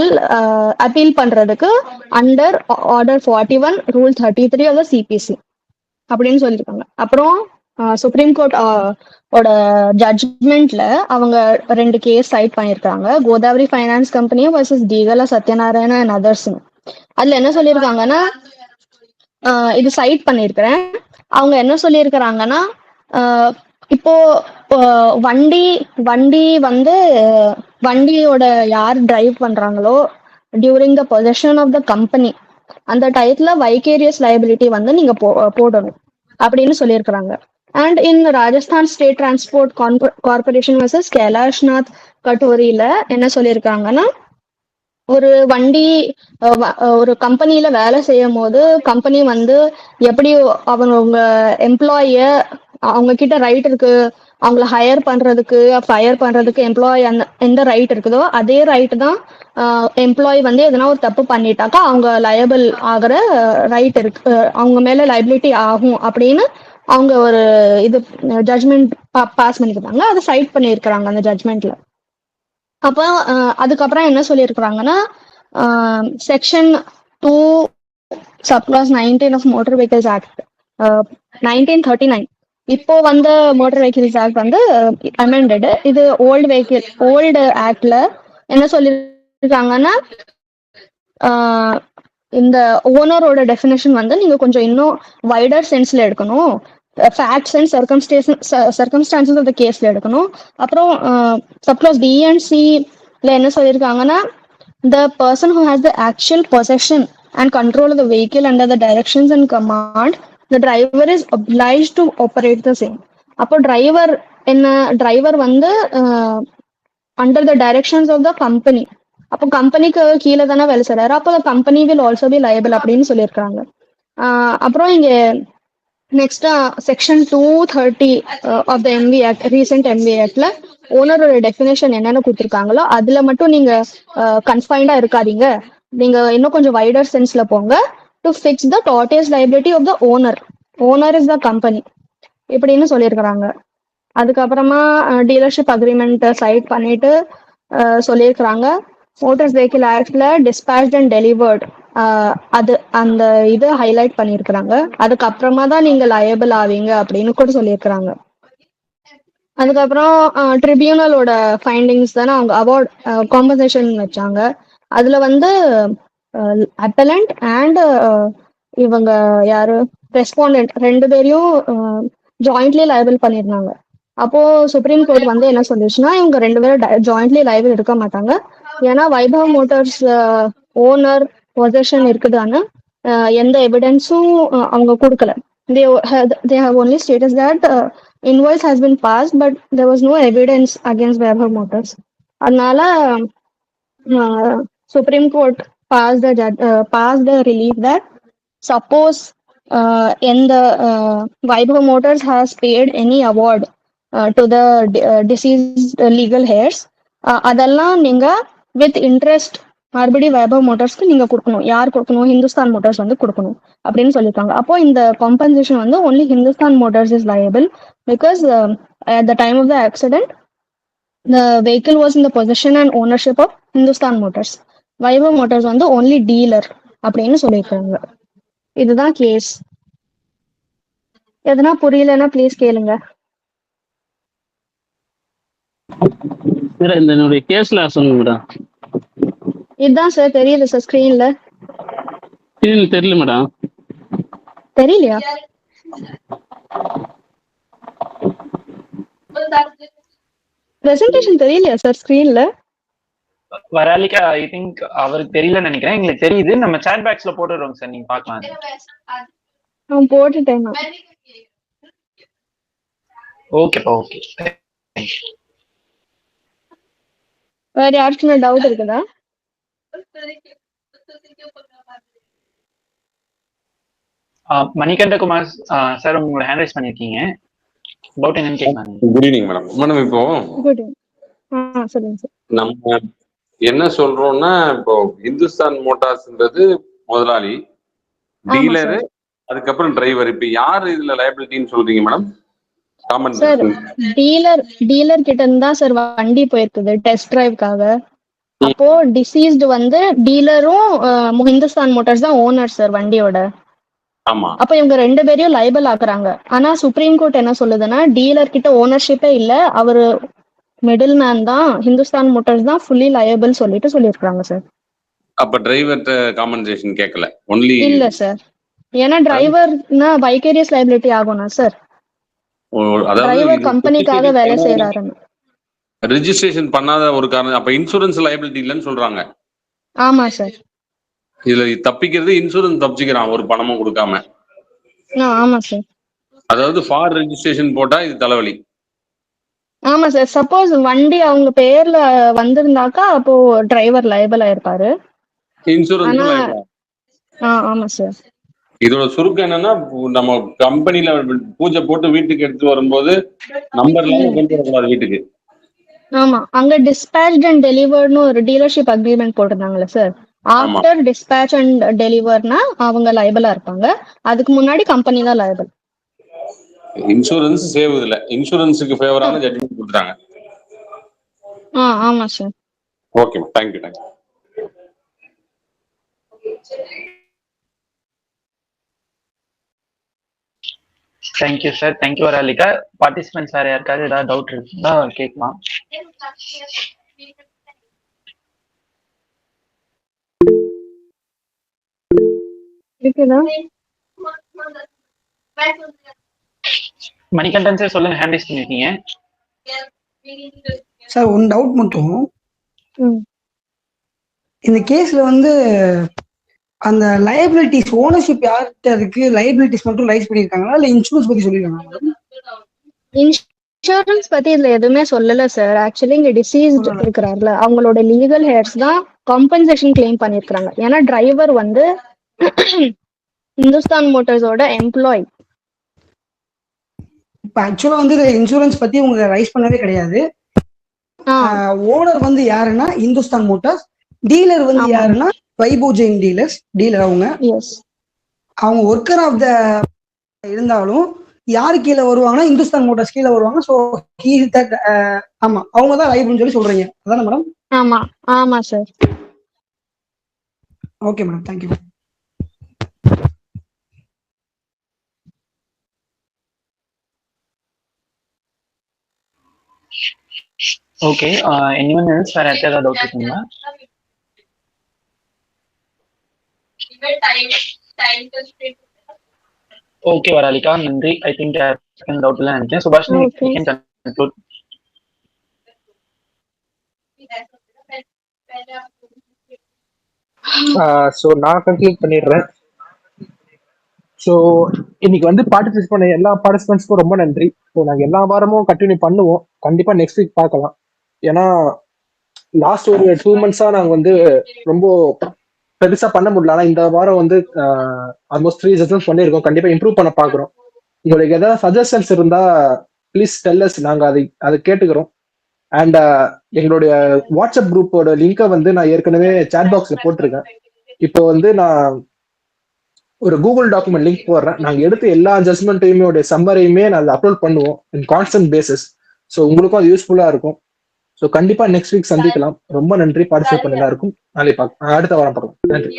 அப்பீல் பண்றதுக்கு under order 41 rule 33 of the CPC அப்படின்னு சொல்லியிருக்காங்க. அப்புறம் சுப்ரீம் கோர்ட் ஓட ஜட்ஜ்மெண்ட்ல அவங்க 2 கேஸ் சைட் பண்ணியிருக்காங்க, Godavari finance company versus Degala Satyanarayana and others. அதுல என்ன சொல்லியிருக்காங்கன்னா, இது சைட் பண்ணியிருக்கிறேன். அவங்க என்ன சொல்லியிருக்கிறாங்கன்னா, இப்போ வண்டி வந்து வண்டியோட யார் டிரைவ் பண்றாங்களோ during the possession of the company அந்த டயத்துல வைகேரியஸ் லைபிலிட்டி வந்து நீங்க போடணும் அப்படின்னு சொல்லியிருக்கிறாங்க. And in Rajasthan state transport corporation versus Kailashnath கட்டோரியில என்ன சொல்லியிருக்காங்கன்னா, ஒரு கம்பெனில வேலை செய்யும் போது கம்பெனி வந்து எப்படி அவங்க எம்ப்ளாய அவங்க கிட்ட ரைட் இருக்கு, அவங்கள ஹையர் பண்றதுக்கு எம்ப்ளாய் எந்த ரைட் இருக்குதோ அதே ரைட் தான் எம்ப்ளாய் வந்து எதனா ஒரு தப்பு பண்ணிட்டாக்கா அவங்க லயபிள் ஆகிற ரைட் இருக்கு, அவங்க மேல லைபிலிட்டி ஆகும் அப்படின்னு அவங்க ஒரு இது ஜட்ஜ்மெண்ட் பாஸ் பண்ணிருக்காங்க. அதை சைட் பண்ணியிருக்கிறாங்க அந்த ஜட்ஜ்மெண்ட்ல. அப்போ அதுக்கப்புறம் என்ன சொல்லியிருக்கிறாங்கன்னா, section 2 subclause 19 of motor vehicles act 1939 இப்போ வந்த மோட்டார் வெஹிக்கிள்ஸ் ஆக்ட் வந்து அமெண்டட். இது ஓல்டு ஆக்ட்ல என்ன சொல்லியிருக்காங்கன்னா, இந்த ஓனரோட டெஃபினேஷன் வந்து நீங்க கொஞ்சம் இன்னும் வைடர் சென்ஸ்ல எடுக்கணும், facts and circumstances of the கேஸ்ல எடுக்கணும். அப்புறம் சப்க்ளாஸ் பி அண்ட் சில என்ன சொல்லியிருக்காங்கன்னா, the person who has the actual possession and control of the vehicle under the directions and command, the driver is obliged to operate the same. அப்போ டிரைவர் வந்து under the directions of the company, அப்போ கம்பெனிக்கு கீழே தானே வேலை செய்றாரு, அப்போ company will also be liable அப்படின்னு சொல்லியிருக்காங்க. அப்புறம் இங்க next section 230 of the MV act, recent MV ஆக்ட்ல ஓனரோட டெஃபினேஷன் என்னென்ன கொடுத்துருக்காங்களோ அதுல மட்டும் நீங்க கன்ஃபைண்டா இருக்காதீங்க, நீங்க இன்னும் கொஞ்சம் வைடர் சென்ஸ்ல போங்க. To fix the tortious liability of the owner is the company இப்படின்னு சொல்லியிருக்கிறாங்க. அதுக்கப்புறமா டீலர்ஷிப் அக்ரிமெண்ட் சைட் பண்ணிட்டு சொல்லியிருக்கிறாங்க, மோட்டார்ஸ் வெஹிக்கிள் ஆக்ட்ல டிஸ்பேச்ட் அண்ட் டெலிவர்ட் அந்த இது ஹைலைட் பண்ணியிருக்கிறாங்க. அதுக்கப்புறமா தான் நீங்க லயபிள் ஆவீங்க அப்படின்னு கூட சொல்லியிருக்கிறாங்க. அதுக்கப்புறம் ட்ரிபியூனலோட ஃபைண்டிங்ஸ் தானே அவங்க அவார்ட் காம்பன்சேஷன் வச்சாங்க. அதுல வந்து அப்பலண்ட் அண்ட் இவங்க யாரு ரெஸ்பாண்டன்ட் 2 பேரையும் ஜாயிண்ட்லி லைபிள் பண்ணியிருந்தாங்க. அப்போ சுப்ரீம் கோர்ட் வந்து என்ன சொல்லிச்சுன்னா, இவங்க 2 பேரும் ஜாயிண்ட்லி லைபிள் எடுக்க மாட்டாங்க, ஏன்னா வைபவ் மோட்டார்ஸ் ஓனர் பொசஷன் இருக்குதான்னு எந்த எவிடன்ஸும் அவங்க கொடுக்கல. they have only stated that invoice has been passed but there was no evidence against Vaibhav Motors. அதனால Supreme Court passed the relief that suppose in the Vaibhav Motors has paid any award to the deceased legal heirs, அதெல்லாம் நீங்க with interest மறுபடியும் வைபவ் மோட்டார்ஸ்க்கு நீங்க கொடுக்கணும். யார் கொடுக்கணும்? ஹிந்துஸ்தான் மோட்டார்ஸ் வந்து கொடுக்கணும் அப்படின்னு சொல்லியிருக்காங்க. அப்போ இந்த காம்பன்சேஷன் வந்து only Hindustan Motors is liable because at the time of the accident the vehicle was in the possession and ownership of Hindustan Motors. Vaibhav Motors வந்து only டீலர் அப்படின்னு சொல்லியிருக்காங்க. இதுதான் கேஸ். எதனா புரியலன்னா ப்ளீஸ் கேளுங்க. சார் இந்த என்னுடைய கேஸ்ல சொல்லுங்க மேடம். இதுதான் சார் தெரியுது சார் ஸ்கிரீன்ல. தெரியல மேடம். தெரியலையா? பிரசன்டேஷன் தெரியலையா சார் ஸ்கிரீன்ல? வராலிக்கா ஐ திங்க் அவருக்கு தெரியலன்னு நினைக்கிறேன். எங்களுக்கு தெரியுது. நம்ம சாட் பாக்ஸ்ல போட்டுடுறோம் சார், நீங்க பார்க்கலாம். நான் போட்டுட்டேன். Okay okay. வேற யாருக்குமே டவுட் இருக்குதா? மணிகண்டகுமார் சார் உங்களோட ஹேண்ட் ரைஸ் பண்ணிருக்கீங்க. டவுட் என்னன்னு கேட்கலாம். Good evening madam. மேடம் இப்போ சொல்லுங்க சார். நம்ம என்ன சொல்றோம்னா, இப்போ இந்துஸ்தான் மோட்டார்ஸ்ன்றது முதலாளி, டீலரு, அதுக்கப்புறம் டிரைவர். இப்ப யாரு இதுல லயபிலிட்டின்னு சொல்றீங்க மேடம்? சார் டீலர் கிட்ட இருந்தா சார் வண்டி போயிருக்குது டெஸ்ட் டிரைவ்க்காக. அப்போ டிசீஸ்டு வந்து டீலரும் ஹிந்துஸ்தான் மோட்டார்ஸ் தான் ஓனர் சார் வண்டியோட. ஆமா. அப்ப இவங்க 2 பேரையும் லைபிள் ஆக்குறாங்க. ஆனா சுப்ரீம் கோர்ட் என்ன சொல்லுதுன்னா, டீலர் கிட்ட ஓனர்ஷிப்பே இல்ல, அவரு மிடில் மேன் தான், ஹிந்துஸ்தான் மோட்டார்ஸ் தான் ஃபுல்லி லயபிள் சொல்லியிருக்காங்க சார். அப்ப டிரைவர் காம்பன்சேஷன் கேட்கல, ஒன்லி இல்ல சார். ஏன்னா டிரைவர்னா வைகேரியஸ் லைபிலிட்டி ஆகும்னா சார். டிரைவர் கம்பெனிக்காக வேலை செய்யறாருன்னு ரெஜிஸ்ட்ரேஷன் பண்ணாத ஒரு காரணம். அப்ப இன்சூரன்ஸ் லைபிலிட்டி இல்லைன்னு சொல்றாங்க. ஆமா சார். இதுல தப்பிக்கிறது இன்சூரன்ஸ் தப்பிச்சுக்கிறான் ஒரு பணமும் கொடுக்காம. ஆமா சார். அதாவது ஃபார் ரெஜிஸ்ட்ரேஷன் போட்டா இது தலைவலி. ஆமா சார். சப்போஸ் வண்டி அவங்க பேர்ல வந்திருந்தாக்கா அப்போ டிரைவர் லயபிள் ஆயிருப்பாரு. இன்சூரன்ஸ். ஆமா சார். இதோட சுருக்கம் என்னன்னா, நம்ம கம்பெனில பூஜை போட்டு வீட்டுக்கு எடுத்து வரும்போது நம்பர்ல கொண்டு வரக்கூடாது வீட்டுக்கு. ஆமா, அங்க டிஸ்பேச்ட் அண்ட் டெலிவர்ட்னு ஒரு டீலர்ஷிப் அக்ரிமெண்ட் போட்டிருந்தாங்கல்ல சார். ஆஃப்டர் டிஸ்பேச் அண்ட் டெலிவர்னா அவங்க லயபிளா இருப்பாங்க. அதுக்கு முன்னாடி கம்பெனி தான் லயபிள். இன்சூரன்ஸ் சேவ் இல்ல, இன்சூரன்ஸ்க்கு ஃபேவரான ஜட்ஜ்மென்ட் கொடுத்தாங்க. ஆமா sir. Okay, thank you. Thank you sir. Thank you Varalika. Participants வேற யாருக்காவது ஏதாவது டவுட் இருக்குன்னா கேட்கலாம். மணிகண்டன் சார் சொல்லுங்க, ஹேண்ட் ரைஸ் பண்ணிருக்கீங்க. சார் ஒன் டவுட் மட்டும். இந்த கேஸ்ல வந்து அந்த லயபிலிட்டிஸ் ஓனர்ஷிப் யார்கிட்ட இருக்கு, லயபிலிட்டிஸ் மட்டும் ரைஸ் பண்ணிருக்காங்களா இல்ல இன்சூரன்ஸ் பத்தி சொல்லிருக்காங்களா? இன்சூரன்ஸ் பத்தி இதுல எதுவுமே சொல்லல சார். ஆக்சுவலி இங்க டிசீஸ்ட் இருக்கிறார்ல, அவங்களோட லீகல் ஹேர்ஸ் தான் காம்பன்சேஷன் கிளைம் பண்ணிருக்காங்க. ஏன்னா டிரைவர் வந்து இந்துஸ்தான் மோட்டார்ஸோட எம்ப்ளாய். இப்ப ஆக்சுவலா வந்து இன்சூரன்ஸ் பத்தி உங்க ரைஸ் பண்ணவே கிடையாது. ஓனர் வந்து யாருன்னா இந்துஸ்தான் மோட்டார்ஸ், டீலர் வந்து யாருன்னா வைபவ் ஜெயின் டீலர். அவங்க ஒர்க்கர் ஆஃப் த இருந்தாலும் யாரு கீழே வருவாங்கன்னா இந்துஸ்தான் மோட்டார்ஸ் கீழே வருவாங்க. ஸோ ஆமா, அவங்க தான் லைபிள்னு சொல்லி சொல்றீங்க, அதானே மேடம்? ஆமா ஆமா sir. Okay madam, thank you. Okay, anyone else வேற ஏதாவது டவுட் இருக்குங்களா? ஓகே வராலிகா, நன்றி. ஐ திங்க் டவுட் இல்ல நினைக்கிறேன். சுபாஷ், நீ கேன் கன்க்ளூட். ஸோ நான் கன்க்ளூட் பண்ணிடுறேன். ஸோ இன்னைக்கு வந்து பார்ட்டிசிபேட் பண்ண எல்லா பார்ட்டிசிபென்ட்ஸ்க்கும் ரொம்ப நன்றி. ஸோ நாங்கள் எல்லா வாரமும் கண்டினியூ பண்ணுவோம். கண்டிப்பாக நெக்ஸ்ட் வீக் பார்க்கலாம். ஏன்னா லாஸ்ட் ஒரு 2 months நாங்கள் வந்து ரொம்ப பெருசா பண்ண முடியல. ஆனா இந்த வாரம் வந்து ஆல்மோஸ்ட் 3 செஷன்ஸ் பண்ணியிருக்கோம். கண்டிப்பா இம்ப்ரூவ் பண்ண பாக்குறோம். உங்களுக்கு ஏதாவது சஜஷன்ஸ் இருந்தா ப்ளீஸ் டெல் அஸ். நாங்க அதை கேட்டுக்கிறோம். அண்ட் எங்களுடைய வாட்ஸ்அப் குரூப்போட லிங்கை வந்து நான் ஏற்கனவே சாட் பாக்ஸ்ல போட்டிருக்கேன். இப்போ வந்து நான் ஒரு கூகுள் டாக்குமெண்ட் லிங்க் போடுறேன். நாங்க எடுத்த எல்லா ஜட்மெண்ட்டையுமே சம்மரையுமே நான் அப்லோட் பண்ணுவோம் இன் கான்ஸ்டன்ட் பேசிஸ். ஸோ உங்களுக்கும் அது யூஸ்ஃபுல்லா இருக்கும். ஸோ கண்டிப்பா நெக்ஸ்ட் வீக் சந்திக்கலாம். ரொம்ப நன்றி பார்ட்டிசிபேட் பண்ண எல்லாருக்கும். நாளைக்கு பார்க்கலாம், அடுத்த வாரம் பார்க்கலாம். நன்றி.